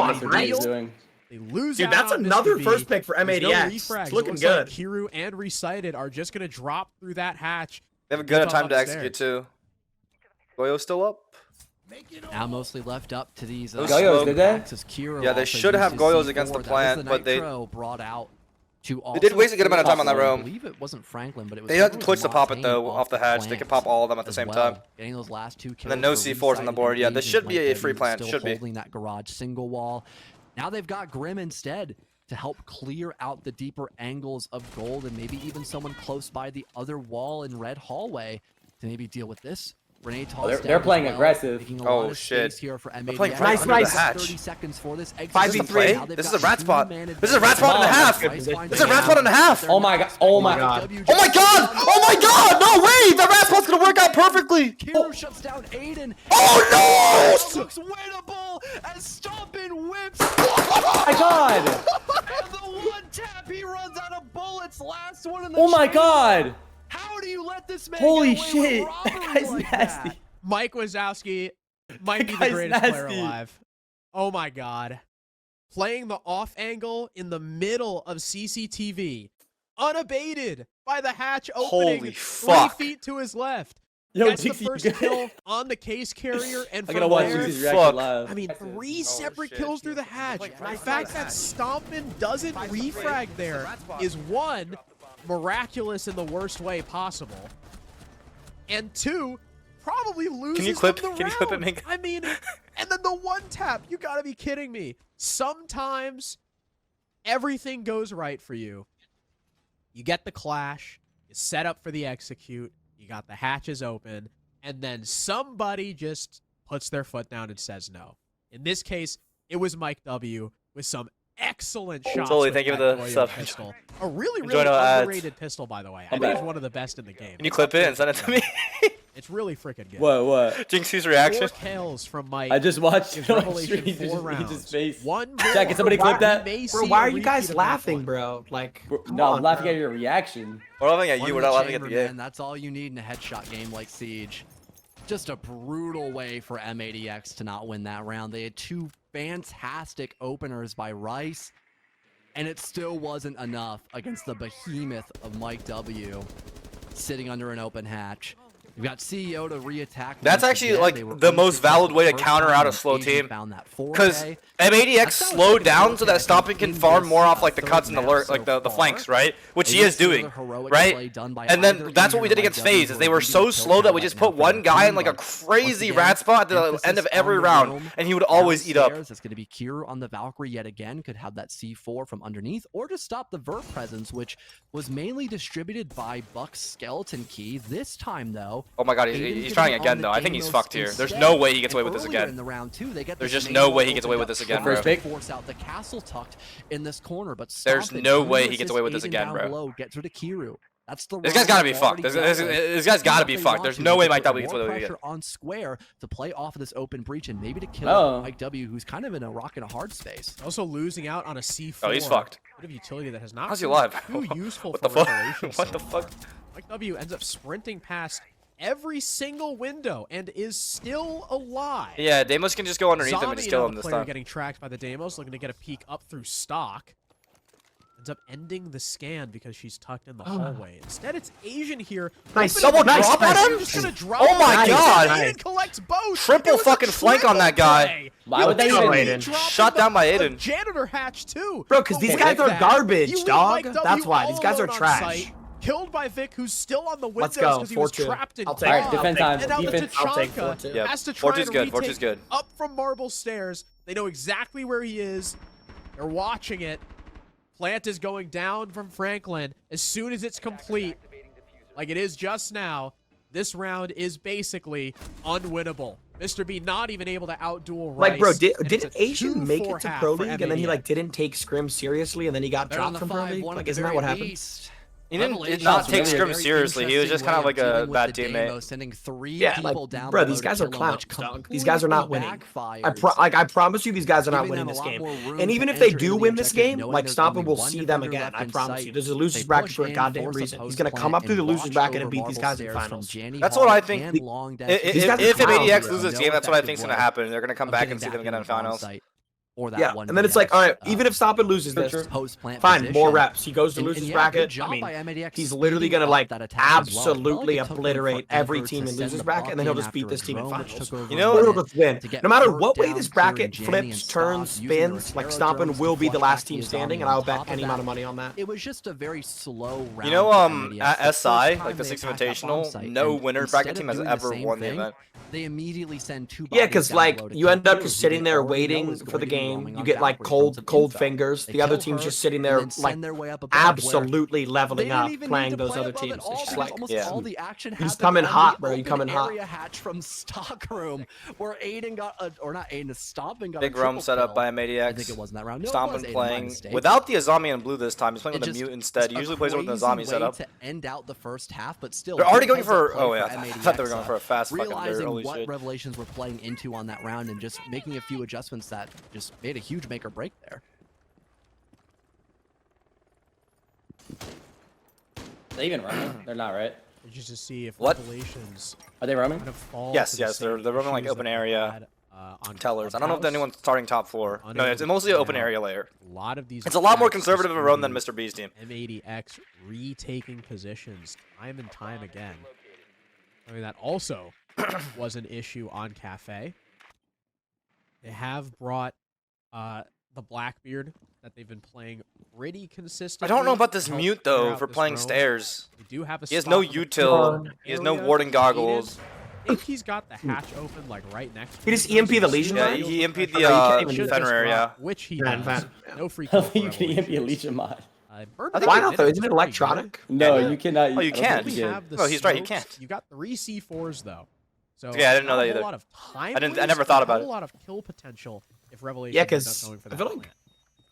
on, Mr. right? D is doing. They lose Dude, out that's on Mr. another B. first pick for There's no M80X. refrags. It's It looking looks good. like Kiru and Recited are just going to drop through that hatch. They have a good Move up time to upstairs. execute too. Goyo's still up. Now mostly left up to these. Those Goyos, did they? Yeah, they should have Goyos against the plant, but they brought out to did waste a good amount of time on that I roam. believe it wasn't Franklin, but it was. They had to twitch to pop it though off the hatch. They could pop all of them at the same time. Getting those last 2 kills. And then no C4s on the board. Yeah, this should be a free plant. Still Should be. holding that garage single wall. Now they've got Grim instead to help clear out the deeper angles of gold and maybe even someone close by the other wall in red hallway to maybe deal with this. Renee they're playing aggressive. Oh shit! Here for They're playing MADX. right under the hatch. 30 seconds for this. 5v3. This is a rat spot. This is a rat spot and a half. This is a rat spot and a half. Oh my god! Oh my god! Oh my god! Oh my god! No way! The rat spot's gonna work out perfectly. Kiru shuts down Aiden. Oh no! Looks winnable as Stompn whips. Oh my god! And the one tap, he runs out of bullets. Last one in the Oh my chain. god! How do you let this man Holy get away shit! with That robbery guy's like nasty. that? Mike Wazowski might be the guy's greatest player nasty. alive. Oh my god. Playing the off angle in the middle of CCTV. Unabated by the hatch opening Holy 3 fuck. feet to his left. Yo, Gets the Dixie, first you good? kill on the case carrier, and I from gotta watch there, Dixie's Fuck. reaction live. I mean, 3 separate shit. kills through the hatch. And the fact that Stompn doesn't refrag there is 1, miraculous in the worst way possible, and 2, probably loses clip- them the can you clip it, round. Mink? I mean, and then the one tap. You gotta be kidding me. Sometimes everything goes right for you. You get the clash, you set up for the execute, you got the hatches open, and then somebody just puts their foot down and says no. In this case, it was Mike W. with some excellent shots. Totally, with thank you for that the Goyo sub. pistol. A really, Enjoy really no ads. underrated pistol, by the way. I I'm think back. it's one of the best in the game. Can you clip it and send it to me? It's really freaking good. What? Jinxie's 4 reaction. kills from Mike. I just watched Gives it on Revelation stream. He 4 just rounds. his face. 1 more. Jack, can somebody clip that? We may Bro, see why a are you repeat guys of that laughing, one. bro? Like, come No, on, I'm laughing bro. at your reaction. We're laughing at One you. in We're the not laughing at the chamber, game. man. That's all you need in a headshot game like Siege. Just a brutal way for MADX to not win that round. They had 2 fantastic openers by Rice, and it still wasn't enough against the behemoth of Mike W. sitting under an open hatch. You've got CEO to reattack. That's once actually again. like They were the most valid way to first counter time out a and slow Asian team. found that Because 4K. MADX That's how slowed it's down gonna so look that at Stompn can in farm this more off like the third cuts and the map like so the far. flanks, right? Which he Maybe is it's another doing, heroic right? play done by And either then that's what we Asian did or against MIW FaZe, is they were who so killed slow that we right just now put for one the guy in team, like a but crazy once rat again, spot at the emphasis end of every on the round, roam. and he would always eat up. Downstairs, it's going to be Kier on the Valkyrie yet again. Could have that C4 from underneath, or just stop the Vert presence, which was mainly distributed by Buck's skeleton key. This time, though, Oh my god, he's trying again though. I think he's fucked here. There's no way he gets away with this earlier in again. the round two, they get There's this just main no door way he gets away opened with up this again, to bro. First pick. force out the castle tucked in this corner, but There's Stompn, no who way he gets away with this assists again, Aiden bro. down below, gets rid of Kiru. That's the This guy's round gotta be they've fucked. already This dealt with. this guy's gotta be If they fucked. want There's to, no they way can Mike put W gets more away with it pressure again. on Square to play off of this open breach and maybe to kill Oh. Mike W, who's kind of in a rock and a hard space. Also losing out on a C4. Oh, he's fucked. Bit of utility that has not How's he been alive? too useful What for the fuck? Revelation What so the far. fuck? Mike W ends up sprinting past every single window and is still alive. Yeah, Deimos can just go underneath him and Zombie, just kill him another this player time. getting tracked by the Deimos, looking to get a peek up through stock. Ends up ending the scan because she's tucked in the hallway. Instead, it's Asian here. Nice. opening Double the drop door. on him? You're just gonna drop Oh my him. god. Aiden collects both. Triple It was a fucking flank on that triple guy. play. Why would they Yo, even... Aiden. Dropping Shot down by the Aiden. janitor hatch too. Bro, 'cause But these with guys are that, garbage, you leave dog. Mike W That's why. all These guys are alone on trash. site, killed by Vic, who's still on the windows Let's go. because he was 4-2. trapped in I'll take All right, it. defense time. And now the Defense. I'll take Tachanka 4-2. Yep. has to try 4-2's and good. 4-2's retake good. up from marble stairs. They know exactly where he is. They're watching it. Plant is going down from Franklin. As soon as it's complete, like it is just now, this round is basically unwinnable. Mr. B not even able to outduel Rice. Like, bro, and it's didn't a Asian make 2-4 it to half Pro for League and then he like MADX. didn't take Scrim seriously and then he got They're on dropped the from Pro League? 5-1 Like, at isn't the that what very happened? least. He didn't Revelation not is take a Scrim very seriously. He was just interesting kind of way like a dealing with bad the teammate. Demos, sending 3 Yeah, people like, down bro, below these guys to are kill them, which clowns, dog. These guys are not completely winning. backfires, I promise you these guys are not giving winning them a this lot game. more room And to even if they enter do into the win this objective, game, knowing like there's Stompn only will one see them defender again. left I in promise sight. you. There's a loser's They bracket push for a in, goddamn force a reason. He's post gonna plant, come up through the and loser's watch bracket and over beat these marble guys in stairs from finals. Janny That's what I Hart think. and Long If These guys are MADX clowns, loses bro. this game, that's what I think is gonna happen. They're gonna come back and see them again in finals. for that Yeah, one. and then it's like, all right, even if Stompn loses this, post-plant fine, more position. reps. He goes to lose his bracket. I mean, he's literally gonna like absolutely obliterate every team in losers bracket, and then he'll just beat this team in finals. You know, Or he'll just win. No matter what way this bracket flips, turns, spins, like Stompn will be the last team standing, and I'll bet any amount of money on that. It was just a very slow round. You know, at SI, like the 6 Invitational, no winner bracket team has ever won the event. They immediately send 2 Yeah, because like you end up just sitting there waiting for the game. You get like cold fingers. The other team's just sitting there like absolutely leveling up, playing those other teams. It's just like, all the action you just come in hot, bro. You come in hot. Area hatch from Stockroom, where Aiden got or not Aiden, Stompn got Big roam set up by ADX. I think it wasn't that round. No, Stompn playing without the Azami and blue this time. He's playing with the mute instead. He usually plays with the Azami setup. To end out the first half, but still, they're already going for. Oh yeah, I thought they were going for a fast fucking dirt. Realizing Holy what shit. Revelations were playing into on that round and just making a few adjustments that just made a huge make or break there. They even roaming? They're not, right? Just to see if What? Revelations Are they roaming? kind of fall Yes, to the yes, they're same running like issues open that we area had, on tellers. I don't know if Clubhouse. anyone's starting top floor. No, it's mostly an open area layer. A lot of these It's a lot more attacks conservative of a just roam than due Mr. B's team. M80X retaking positions time and time again. I mean, that also was an issue on Cafe. They have brought the Blackbeard that they've been playing pretty I consistently. don't know about this to help mute clear though out for this playing roam. stairs. We do have a He has no spot in the util. He has no area warding goggles. I think he's got the hatch open like right next to He him. just EMP the Legion Yeah, line? he EMP'd Oh, you can't the even do Fenner that. area. Which he Fan, does. fan. No free How kill do for you can EMP a Revelations. Legion mod? Why not though? Isn't it electronic? No, Yeah. you cannot. Oh, you I don't can. think You can. have the No, he's right, you smokes. can't. You got 3 C4s though. So Yeah, I didn't know not that a whole either. lot of time I waste, never thought but about a it. lot of kill potential if Revelations Yeah, ends up because going for I that feel like plant.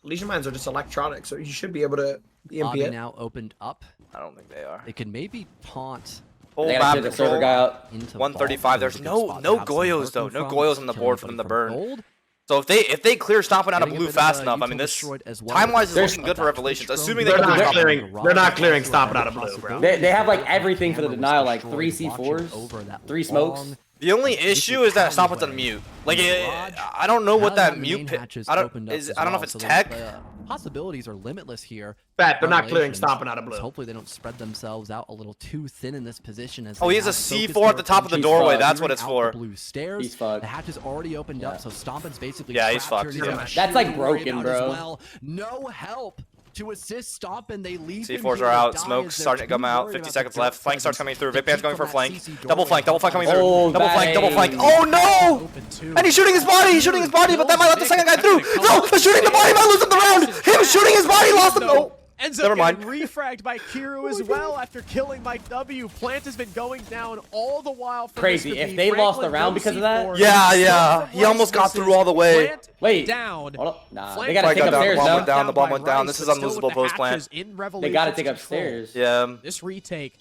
Legion mines are just electronic, so you should be able to EMP Bobby it. now opened up. I don't think they are. They could maybe taunt Full They map gotta clear the server control. guy out. into 135. vault. There's It's a good no spot to have some Goyos work though. in No from. Goyos on the Killing board for them to anybody burn. gold. So if they clear Stompn out of Getting a blue bit fast of, enough, I util mean this destroyed as well. time-wise is There's- looking good for Revelations. Assuming they They're can not do Stompn. clearing. They're not clearing Stompn out of blue, bro. They have like everything for the denial, like 3 C4s, 3 smokes. The only issue is that Stompn's on mute. Like I don't know what that mute. I don't know if it's tech. Possibilities are limitless here. Fett, they're not clearing Revelations, Stompn out of blue. Hopefully they don't spread themselves out a little too thin in this position. As Oh, they he has a have focused C4 at the their top of the attention doorway. on That's what clearing it's out for. the blue stairs. He's fucked. The hatch is already opened up, Yeah. so Stompn's basically Yeah, he's trapped fucked. here. Yeah. That's, like, Worried broken, about as bro. well. No help to assist Stompn. They leave him C4s here are to out. die Smoke's as they're starting to come too out. worried 50 about seconds the left. Flank dirt starts coming through. presence. Vic Band's The going for peek flank. from that CC Double flank coming through. Oh, Double flank, double flank. bang. Oh no! Open two. And he's shooting his body. He's shooting his body, but that might let the second guy through. No, they're shooting the body. Might lose him the round. Him shooting his body lost him. No. Ends up Never mind. getting refragged by Kiru as well after killing Mike W. Plant has been going down all the while. For Crazy. Mr. If B. they lost the Franklin round goes because of that? C4. Yeah. He almost got through all the way. Plant Wait. down. Hold up. Nah, Flank they gotta Flank take got down, upstairs the bomb now. went down, the bomb went by down. This is Rice, but still unlosable with the post plant. hatches in They Revelations gotta take control. upstairs. Yeah. This retake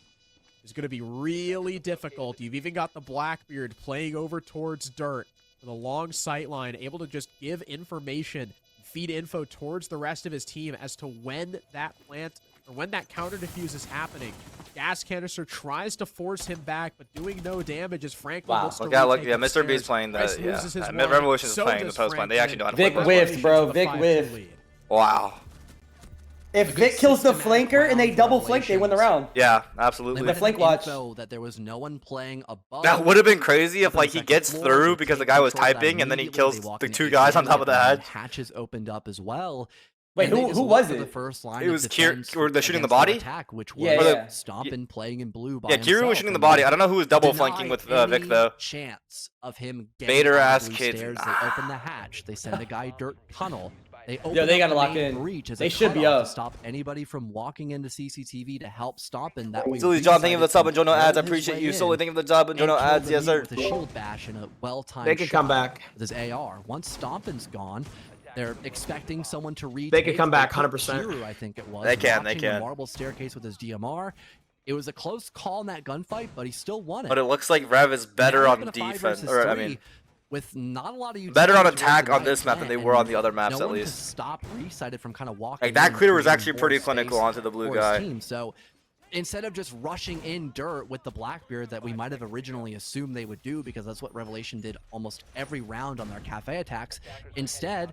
is going to be really difficult. You've even got the Blackbeard playing over towards dirt with a long sight line, able to just give information, feed info towards the rest of his team as to when that plant or when that counter defuse is happening. Gas canister tries to force him back, but doing no damage as Franklin Wow. looks to Look out, look. retake Yeah, Mr. upstairs. B's playing Rice the. Yeah. loses his Mid one. Revolution is So playing the does post plant. They actually know how to Vic play. whiffed, bro. Revelations Vic with a 5-2 whiffed. lead. Wow. If Vic kills the flanker and they double flank, they win the round. Yeah, They absolutely. went flank with watch. info that there was no one playing above. That would have been crazy if the like he second gets floor, through they because the take guy was control of that typing and then he immediately, kills they walk the into 2 guys on ATM, top of the and hatch. Hatches opened up as well. Wait, And they who just was looked for it? the first line It of was defense or they're shooting the against their body? attack, which Yeah, was yeah. Stompn playing in blue by Yeah, Kiru himself, was shooting the and body. they I don't know who was double deny flanking with Vic any though. chance of him getting Bader on ass blue kids. stairs. They open the hatch. They send a guy dirt tunnel. They open they up gotta the lock main in. breach as They a should be cutoff up. to stop anybody from walking into CCTV to help Stompn. That way, Silly John, thank you for the sub and Jono ads. I drilled his appreciate way you. in Solely thank you for the sub and and Jono killed ads. the Yes, mute sir. with a shield bash and a well-timed They could come shot back. with his AR. Once Stompn's gone, they're expecting someone to retake. They could come back, put 100%. Kiru, I think it was. They can, watching they can. The marble staircase with his DMR. It was a close call in that gunfight, but he still won it. But it looks like Rev is better Now on even a 5 defense, versus or I 3 mean, with not a lot of better on utilities attack where on the this map than knight they went, were on and the other maps no at one least. to stop Resighted from kind of walking. Like that in, clear was creating actually pretty more clinical space onto the blue for his guy. team. So instead of just rushing in dirt with the Blackbeard that we might have originally assumed they would do, because that's what Revelation did almost every round on their cafe attacks, instead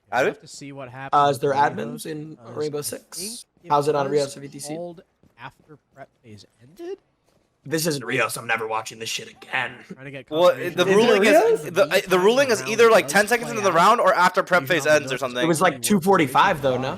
We'll Admin? have to see what happens. Is there with admins Rainbows, in because Rainbow I Six? think it How's it on was Rios of VTC? called after prep phase ended. This isn't Rios. I'm never watching this shit again. Trying to get Well, confirmation. the Is it ruling real? is the ruling is either like 10 seconds into the round or after prep phase ends or something. It was like 2:45 though, no?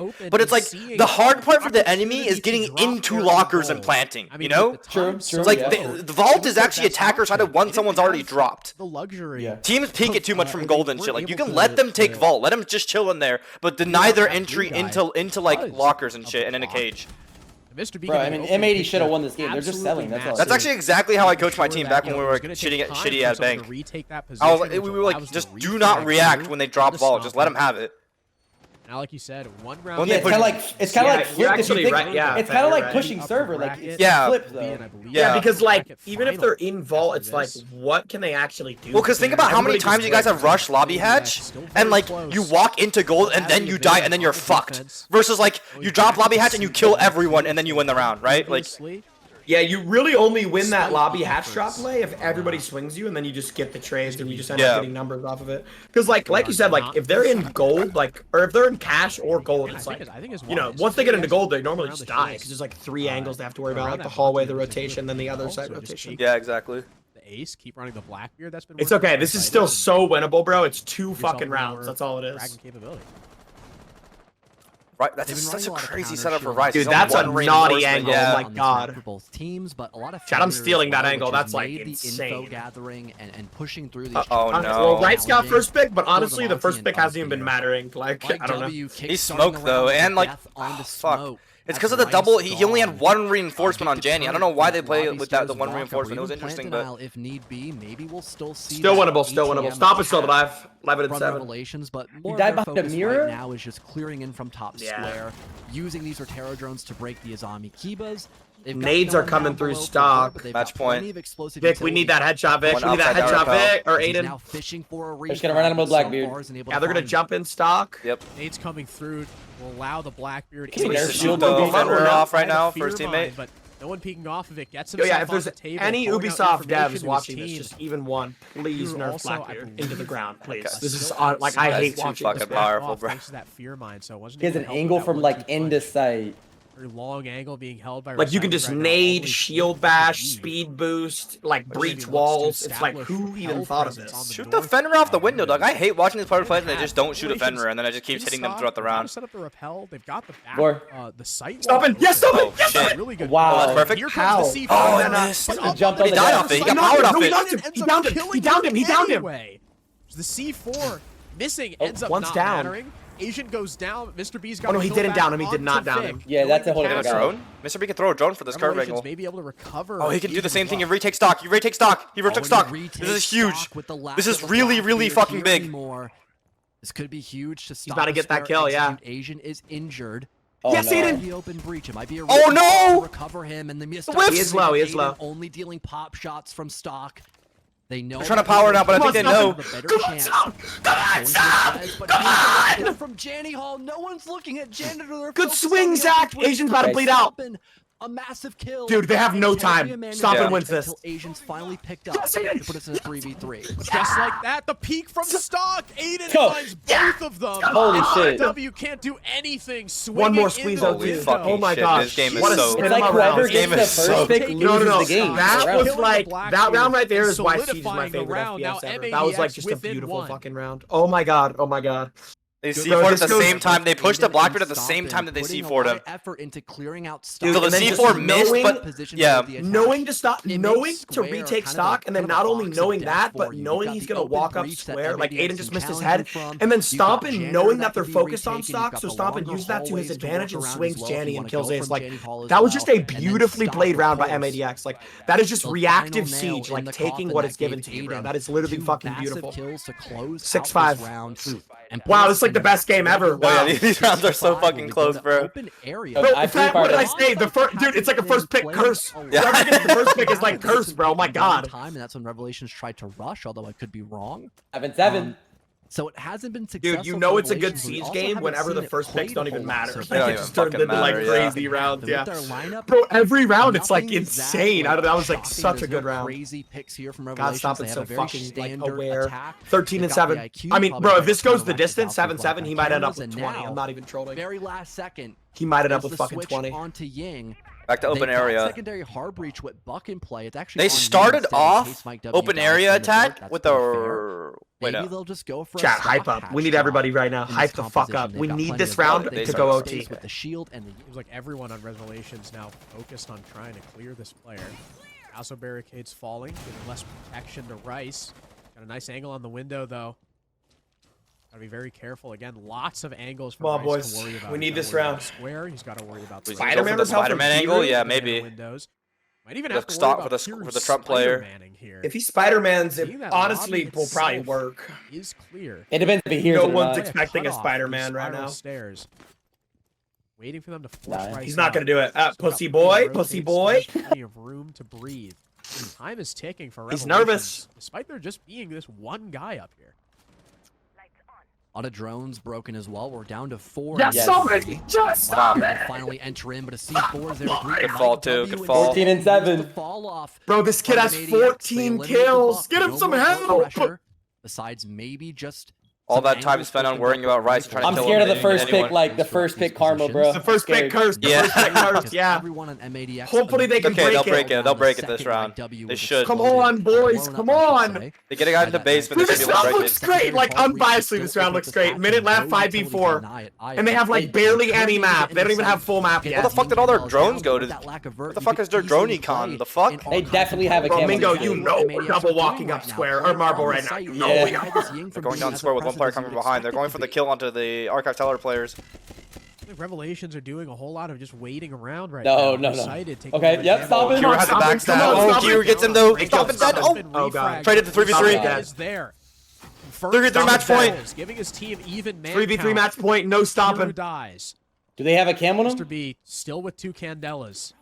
open But it's and like seeing the hard part for the enemy is opportunity to getting drop into their lockers and goal. planting, I mean, you know? with the time True, so true, It's like yeah. the vault it was is their actually best attacker sided option. once They someone's didn't already have dropped. the luxury. Yeah. Teams peek it too much from They gold and shit. weren't Like you able can to- let them take to- vault, let them just chill in there, but deny out their that blue entry guy into like because lockers and of shit the and in a block. cage. Mr. B Bro, I mean, M80 should have won this game. They're just selling. That's all. That's actually exactly how I coached my team back when we were shitty at bank. I was, we were like, just do not react when they drop ball. Just let them have it. Now, like you said, one round. Yeah, it's kind of like flip. actually right. Yeah, it's kind of like pushing server. Like it's flip though. Yeah, because like even if they're in vault, it's like what can they actually do? Well, because think about how many times you guys have rushed lobby hatch, and like you walk into gold and then you die and then you're fucked. Versus like you drop lobby hatch and you kill everyone and then you win the round, right? Like. Yeah, you really only win that lobby hatch drop play if everybody swings you, and then you just get the trades and you just end up getting numbers off of it. Because like you said, like if they're in gold, like or if they're in cash or gold, it's like you know once they get into gold, they normally just die because there's like 3 angles they have to worry about, like the hallway, the rotation, then the other side rotation. Yeah, exactly. The ace, keep running the Blackbeard. That's been. It's okay. This is still so winnable, bro. It's 2 fucking rounds. That's all it is. Right, that's such a crazy setup for Rice. Dude, that's a naughty angle. Yeah. Oh my god. For both teams, but a lot of Chad, I'm stealing that well, angle. which has That's like made insane. The info gathering and pushing through these. Oh no. Well, Rice got first pick, but honestly, the first pick hasn't even been mattering. Like I don't know. He smoked though, and like fuck. It's because of the double. He only had 1 reinforcement on Janny. I don't know why they play with that the 1 reinforcement. It was interesting, but if need be, maybe we'll still see. Still winnable. Still winnable. Stop is still alive. 11-7. Revelations, but more died of their behind a focus mirror? right now is just clearing in from top square, using these Rotero drones to break the Azami Kibas. Nades are coming through stock. Match point. Vic, we need that headshot, Vic. We need that headshot, Vic. Or Aiden. Now fishing for a They're just gonna run out of the Blackbeard. Yeah, they're gonna jump in stock. Yep. Nades coming through will allow the Blackbeard. Can we Just shield shoot the them? Fenrir off right now, first teammate. But no one peeking off of it. Gets Yo, himself yeah, if there's on the table, any pouring out Ubisoft information devs to watching his this, team. just even one, please You're nerf also, I Blackbeard believe, into the ground, please. Okay. This is like I hate too watching fucking this. powerful, bro. Thanks to that fear mine, so it wasn't He has able an to help angle with that from 1-2 like end to punch. sight. Very long angle being held by. Like you can just Receptors right now, nade, only shield bash, speed boost, like breach walls. It's like who even thought of presence on this? the Shoot the north Fenrir off the side. window, dog. I hate watching these player plays and they just don't shoot a Situations Fenrir, and then it just keeps in hitting them stock, throughout the they've got to round. set up the repel. They've got the back, Four. the sight. Stop it! Yes, stop it! Yes, shit. stop it! Really good. Wow. Oh, that's perfect. Here How? comes the C4. Oh, and I missed. but He up jumped on on He the died dash. off it. He He got knocked powered him. off No, he it. knocked him. ends He up downed him. killing He downed him. He downed him. anyway. The C4 missing Oh, ends up one's not down. mattering. Asian goes down. Mr. B's got. Oh no, he didn't down him. He did not down him. Yeah, that's a whole Got a different guy. drone? Mr. B can throw a drone for this curve Revelations angle. may be able to recover. Oh, he can do the Asian's same thing. He luck. retake stock. He retake stock. He retook stock. Retake This is huge. stock with the lack This is of a really, really Blackbeard fucking here big. anymore. This could be huge to stop. about to the get that square kill, yeah. execute. Asian is injured. Oh, Yes, no. Aiden! The open breach. It might be a Oh, risk no! to recover him, and the missed The whiffs! He is low, he is Aiden low. Only dealing pop shots from stock. They know They're trying to power now, but I think they know. Come on, stop! Come on, stop! Come on! From Janny Hall, no one's looking at janitor. Good swing, Zach! Asian's about to bleed out. A massive kill. Dude, they have no time. Stompn Yeah. wins this. Until Asians finally picked up Yes, to Aiden! put us in a 3v3. Just like that, the peak from stock. Aiden Go. finds both of them. Holy shit. W can't do anything. One more Swinging in squeeze the out, Holy dude. fucking Oh my shit, gosh. this game is What a so- spin It's like him whoever around. This game gets is the first so- pick No, loses no, the game. that Round. was like that round right there is why Siege is Solidifying my the favorite round. Now FPS ever. That was like MADX just a within beautiful one. fucking round. Oh my god, oh my god. They Bro, C4 at this the goes- same time. They pushed the Aiden Blackbeard at and the same Stompn time that they putting a C4'd lot him. of effort into clearing out stock. Dude, So the and then C4 just missed, knowing- but Position yeah. of the attack. Knowing to stop, It knowing makes to square retake kind of stock, and then kind of not a only box of knowing death that, for but you. You've knowing got he's the gonna open walk up breach that square, like MADX Aiden just can missed his challenge head, him from. and then You've got Stompn, Janitor knowing that that they're can be focused on retaken. You've stock, got so the Stompn longer used that to his hallways to advantage work and around swings as well if Janny you and wanna kills go Ace. from Like Janny Hall as that was just a well, and then beautifully stop played the round by pulse. MADX. Like that is just The reactive final nail siege, in like the taking coffin what that is given gave to you, bro. Aiden That is literally two fucking massive beautiful. kills to close 6-5. out this round. And Wow, put it's like the us best game ever. Oh, yeah, Wow. these rounds are so 6-5 fucking when we close, go to bro. open area. Bro, Bro, I Fett, what did I pre-parted. say? The first, dude, it's like a first pick curse. Yeah. Whoever gets the first pick is like cursed, bro. Oh my god. Time, and that's when Revelations tried to rush, although I could be wrong. 7-7. So it hasn't been successful. Dude, you know for it's a good Revelations, but we siege also game haven't whenever seen the it first picks played don't a even whole lot matter. so Like They don't it even just turned fucking into like matter, yeah. crazy rounds, With yeah. their lineup, Bro, every round it's like nothing is that, insane. I don't know, that was like shocking. such a There's good no round. Crazy picks here from God, Revelations. stop They it have so a very fucking like standard aware. attack. 13 and They've got the 7. IQ, I mean, probably bro, got if this a ton goes of the active distance, output 7-7, on he might end up cameras, with and 20. now, I'm not even trolling. Very last second. He might end up there's with the fucking switch 20. onto Ying. Back to open They've got area. secondary hard breach with Buck in play. It's actually They on Ying started instead in off case Mike W open dies area from the dark. attack That's with pretty a fair. wait Maybe no. they'll just go for Chat, a hype stock up. We hatch need everybody drop right now. in this Hype the fuck composition. up. They've We got need plenty this of round depth. They to start go space OT. with the shield and the It was like everyone on Revelations now focused on trying to clear this player. Also barricades falling, giving less protection to Rice. Got a nice angle on the window though. Gotta be very careful. Again, lots of angles for Come on, Rice boys. to worry about. We need He's this gotta worry round. about Square. He's got to worry about We Spider-Man can go for the repel from Spider-Man angle. Peter? Yeah, Banana maybe. Windows. Might even The have to stop worry for about the- pure for the Trump player. Spider-Manning here. If he's Spider-Man's, it Seeing that honestly lobby will probably itself work. Is clear. It depends if he hears No it or one's not. expecting a Cutoff Spider-Man from right spiral now. Stairs. Waiting for them to force Nah. Rice He's not gonna out. do it. Still got Pussy plenty boy, of pussy rotates, boy. still plenty of room to breathe. Time is ticking for He's Revelations, nervous. despite there just being this one guy up here. A lot of drones broken as well. We're down to 4. Yes, Yes. somebody, just stop Will it. finally enter in, but a C4 is there. Good fall, too. Good fall. 14-7. Fall off. Bro, this kid has 14 kills. Get him some help. Besides maybe just All some that time angles spent on pushed worrying into about Rice trying to I'm kill scared of him the first anyone. pick, like the first pick karma, bro. The first pick Scared. cursed. The Yeah. first pick cursed. Yeah. Everyone on M80X Hopefully they can Okay, break they'll it. break it. They'll break it this round. They should. Come on, boys. Come on. They get a guy in the basement. They This should be able to round break looks it. great. Like, unbiasedly, this round looks great. Minute left, 5v4. And they have, like, barely any map. They don't even have full map Where yet. the fuck did all their drones go to? What the fuck is their drone econ? The fuck? They definitely have a Bro, camera. Mingo, you know we're double walking up square or marble right now. You know Yeah. we are. They're going down square with one player coming behind. They're going for the kill onto the Archive Teller players. I think Revelations are doing a whole lot of just waiting around right No, now. no, no. Excited, taking Okay, over yep, the stop it. Kira has the Come on, backstab. come on, Oh, stop Kira it. gets him though. Great Stop job, it dead. stop Oh, it. Oh, God. Traded the 3v3. Stop it. is there. First 3v3 match point. kills, giving his team even man 3v3 count. match point, no Hero stopping. dies. Do they have a cam on Mr. him? B still with 2 Candelas.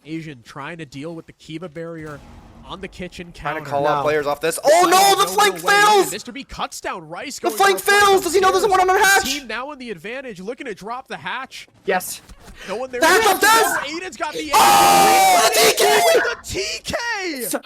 Asian trying to deal with the Kiva barrier on the kitchen Trying counter. to call out players off this. Oh no, the flank fails! Mr. B cuts down Rice. The going flank for a flank fails! Does he know there's a one on the hatch? Team now in the advantage, looking to drop the hatch. Yes. No one there. The hatch up this! Aiden's got the Oh, the TK! The TK!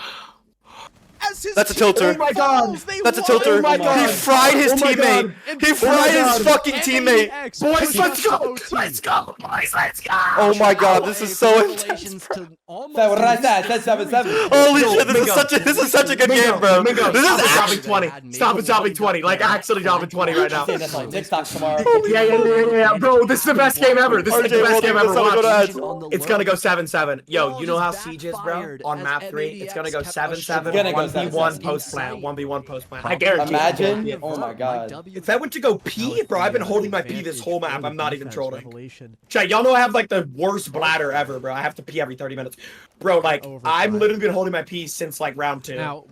As his That's a team tilter. Oh my God. falls, they That's a won. tilter. Oh my God. He fried his Oh my teammate. God. He fried his fucking teammate. NAX Boys, pushes let's go. OT. Let's go, boys. Let's go. Oh my god, this is so intense. Revelations to almost Fett, what did I say? I said 7-7. Holy Yo, shit, this is such a good game, bro. Mingo, This stop is it actually dropping 20. Stop it dropping 20. Like, actually dropping 20 right now. Saying this on TikTok tomorrow. Yeah. Bro, this is the best game ever. This is the RJ, best game ever. hold on, Watch. go to It's gonna go 7-7. Yo, you know how Siege is, bro? On map 3, it's gonna go 7-7. It's gonna go 1v1 7-7. post plant. 1v1 post plant. I guarantee. Imagine. Oh my god. If that went to go P, bro, I've been holding my P this whole map. I'm not even trolling. Revelation. Chat, y'all know I have like the worst bladder ever, bro. I have to pee every 30 minutes. Bro, like, I've literally been holding my pee since like round 2. Now,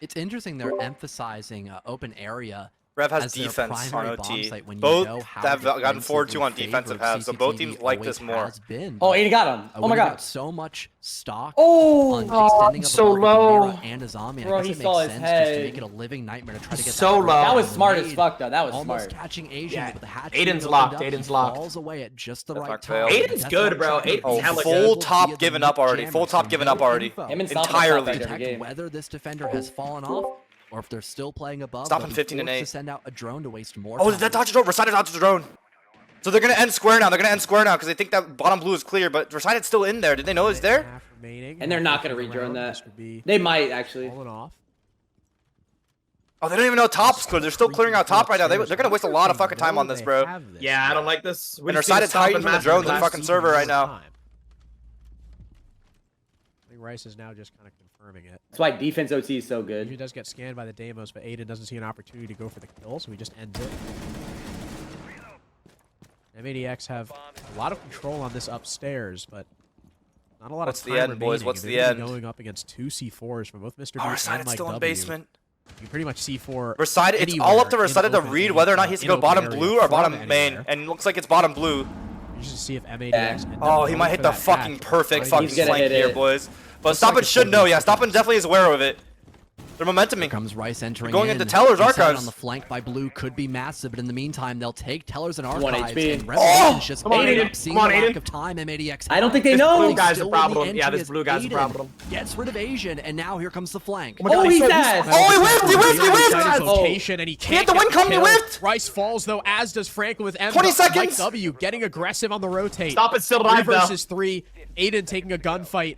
It's interesting they're emphasizing open area. Rev has as their defense on primary bomb OT. site when you Both know how that have gotten defensively 4-2 on defensive halves, so both CCTV teams like always this more. has been, Oh, but Aiden got him. I Oh my would've god. got so much stock Oh, on extending up so above low. Mira and a zombie. Bro, I guess he it saw makes his sense just to head. make it a living nightmare to try to get So that low. That was smart as made. fuck, though. That was Almost smart. catching Asian, Yeah. but the hatch Aiden's being locked, opened up, Aiden's he locked. falls away at just the That's right not time. fail. Aiden's That's good, not bro. shot. Aiden's Oh, hella full good. top given up already. Full top given up already. Him and Stompn Entirely. have every Detect game. whether this defender has fallen off or if they're still playing above. Stompn they'll be 15 and forced 8. To send out a drone to waste more. Oh, time. that dodge drone. Versailles dodged the drone. So they're gonna end square now. They're gonna end square now because they think that bottom blue is clear, but Versailles is still in there. Did they know it's there? half remaining. And they're not gonna Around redrone that. Mr. B They might, actually. falling off. Oh, they don't even know top's clear. They're still clearing out top right now. They're gonna waste a lot of fucking time on this, bro. Yeah, I don't like this. And Versailles is hiding from the drones and fucking server right now. I think Rice is now just kind of confirming it. That's why defense OT is so He good. does get scanned by the Deimos, but Aiden doesn't see an opportunity to go for the kill, so he just ends it. M80X have a lot of control on this upstairs, but not a lot What's of the time end, boys? remaining. What's They're the gonna be end? Going up against 2 C4s from both Mr. B Oh, and Versailles Mike still in W. basement. You pretty much C4 Versailles, it's all up to anywhere Versailles in to open read area, whether or not he has to in go open bottom area blue or from bottom anywhere. main, and it looks like it's bottom blue. You just see if M80X. Yeah. end up Oh, he going might for hit the that fucking catch. perfect He's fucking gonna flank hit here, it. boys. But Looks like Stompn it's should know. gonna Yeah, be Stompn definitely is aware of it. They're momentuming. Here comes Rice entering going in. into Teller's Reset archives. on the flank by blue could be massive, but in the meantime, they'll take Tellers and 1 archives. HP. And Revelations just Come on, ended Aiden. up seeing Come on, the lack Aiden. of time M80X. I don't think they This know. blue guy's a Still in the problem. entry Yeah, this as blue guy's a Aiden problem. Gets rid of Asian, and now here comes the flank. Oh, he's ass. Oh, he whiffed! He whiffed! He whiffed! Location, and he can't had the get win come, he kill. whiffed! Rice falls though, as does Franklin with M. 20 Mike seconds. W getting aggressive on the rotate. Stop it, still 3 alive though. versus 3. Aiden taking a gunfight.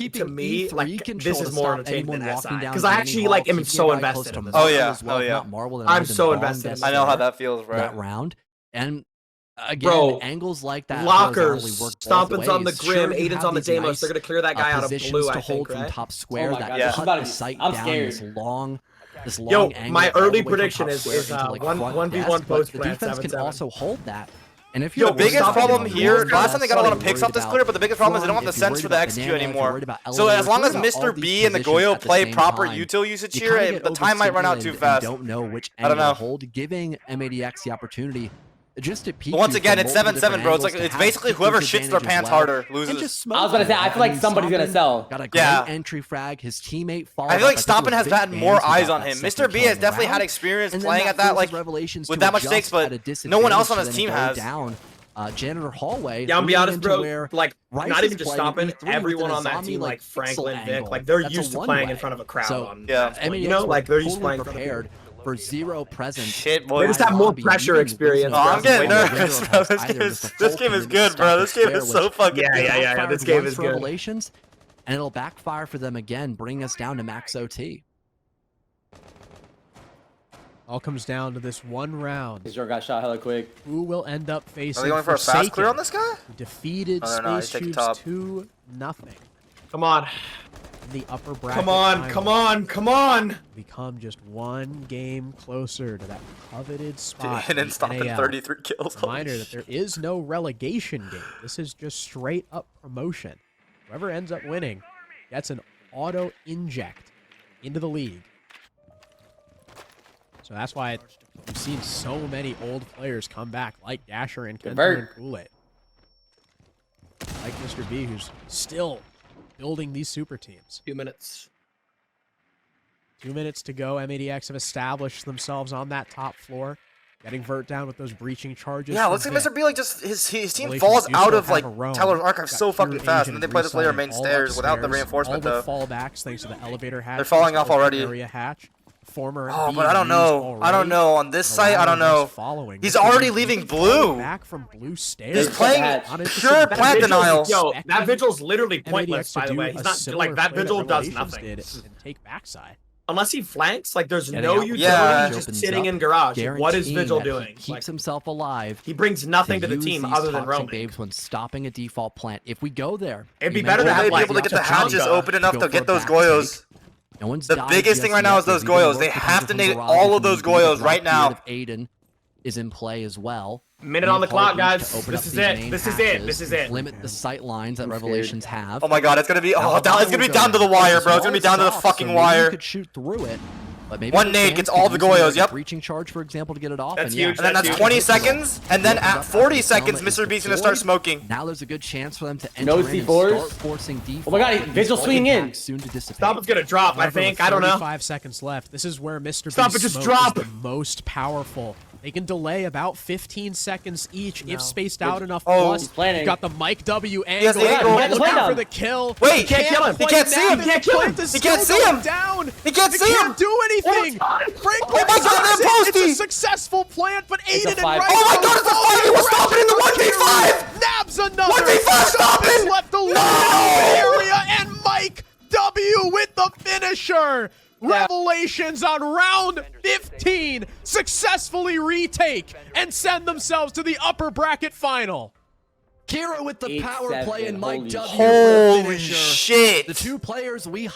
keeping to me, E3 like, control this is to more stop entertaining anyone than walking SI. down Because I Dining actually Hall, like am keeping so everybody close invested to in this. Oh, Marvel yeah. as well, Oh, if yeah. not Marvel, then I'm Ivan so Vaughn invested in gets this. I know how there that feels, bro. that round. And again, Bro, angles like that Lockers, horizontally work both Stompn's on the ways. Grim, Sure, you Aiden's have on the these Deimos. nice, They're gonna clear that guy out of positions blue, to I hold think, from right? top square my that God, this is cut about to the be- sight I'm down scared. this long Yo, angle my all the early way from prediction top is square into, like, front 1v1 desk, but post the plant defense can 7-7. also hold that And if The you're biggest Stompn problem is here, really last time they got a lot of worried picks off this about clear, but the biggest problem is they don't have the Front, if sense you're for the worried execute about Banana, if you're anymore. worried about So as long as Elevator, if you're worried Mr. about B and the all these Goyo positions play at the proper same util usage you here, kinda get the time might run out too overstimulated and fast. don't know which I don't angle know. to hold, giving M80X the opportunity just to peek But once you again, from it's multiple 7-7, bro. different It's like angles to it's have basically kickers whoever shits their advantage as pants well, harder and loses. just I was about to say, I feel like somebody's gonna sell. Got a great Yeah. entry frag. His teammate followed I feel like up. think Stompn it has was gotten Big more Bands who eyes got on that him. second Mr. B kill has in the definitely had round. experience And then playing that at that, like, forces Revelations with to that much adjust stakes, but at a no one else on disadvantage his to team then go has. down Janitor Hallway. Yeah, I'm be leading honest, into bro. where Like, Rice not is even just playing Stompn. E3 with Everyone an on that Azami, team, like pixel Franklin, Vic, angle. like they're That's used a to one playing way. in front of a crowd. So, On Yeah. that point, M80X you know, were like they're used to totally playing in front of prepared people. for zero presence. Shit, They boys. just have more pressure experience. Oh, I'm getting Way more. nervous, bro. This game is good, bro. This game is so fucking Yeah, good. yeah, yeah. This game is good. Revelations, and it'll backfire for them again, bringing us down to max OT. All comes down to this one round. His got shot hella quick. Who will end up facing Are they going for a fast clear on this guy? who defeated Oh, no, he's Space taking Tubes top. 2-0 Come on. in the upper bracket. Come on. finals. Come on. Come on. Become just one game closer to that coveted spot. And then in Stompn NAL. 33 kills. Reminder that there is no relegation game. This is just straight up promotion. Whoever ends up winning gets an auto inject into the league. So that's why we've seen so many old players come back, like Dasher and Kenta and Convert. Kool-Aid. Like Mr. B, who's still building these super teams. 2 minutes. 2 minutes to go. M80X have established themselves on that top floor, getting Vert down with those breaching charges. Yeah, from looks like Vic. Mr. B, like, just his team Relations falls do out still of, have like, a roam. Tyler's archive Got so pure fucking fast, and agent then they play the player reselling main all stairs without the upstairs, reinforcement, all though. with fallbacks thanks to the elevator hatch. They're falling off already. Area hatch. Former Oh, being but I don't used know. I don't already. know. On this The site, I ladder don't know. is following. He's Mr. already B leaving falling blue. Back from blue stairs. He's playing Not pure plant denial. Yo, that vigil's literally pointless, M80X by to the do way. a He's not similar like that play vigil does Revelations nothing. did and take backside. Unless he flanks, like there's Getting no out utility. Yeah. He's just opens sitting up, in garage. What is guaranteeing Vigil that he doing? keeps Like, himself alive. he brings nothing to the use team these other than toxic roaming. waves when stopping a default plant. If we go there, It'd be you better to mentioned have, They'd be like, able to get the Tachanka. hatches open enough Go to for get a those back Goyos. take. No one's The died biggest just thing right now yet. is those There's even Goyos. more They have to potential negate from all Garage of those if you believe Goyos the right now. Blackbeard of Aiden is in play as well. Minute We on the have clock, hard reach guys. to open This up is these it. main This is it. hatches, This is it. Limit the sight lines that I'm scared. Revelations have. Oh my god, it's gonna be. Now, Oh, the it's gonna be bomb down to will the go wire, in. bro. It's gonna be down to the Soft, fucking so maybe you wire. could shoot through it. But maybe One the nade fans gets could all the use something Goyos, like a yep. breaching charge, for example, to get it off. That's and yeah, huge. And then that's huge. 20 seconds, and then at 40 seconds, Mr. B's gonna start smoking. Now there's a good chance for them to No enter in and C4s. start forcing default. Oh my god, Vigil These swinging in. impacts soon to dissipate. Stompn's gonna drop, I However, think. with I don't know. 35 seconds left. This is where Mr. Stop B's it, just smoke drop. is the most powerful. They can delay about 15 seconds each if spaced out enough. Oh. Plus, He's planning. you've got the Mike W has angle. the angle. He has the Looking playdown. for the kill. Wait, he can't kill him. He quite can't see him. nab He it. can't kill him. Plant is He can't still see going him. Down. He can't They see him. can't do anything. Franklin Oh my god, drops they're it. It's a posty. successful plant, but It's a Aiden and five. Rice Oh my are god, it's a falling fight. He was stopping in the 1v5. Nabs another. 1v5 Stompn. Stompn's left alone No. in the area, and Mike W with the finisher. Revelations on round 15 successfully retake and send themselves to the upper bracket final. Kira with the power 8-7. play and Mike Holy W. shit. for the Holy finisher. shit. The two players we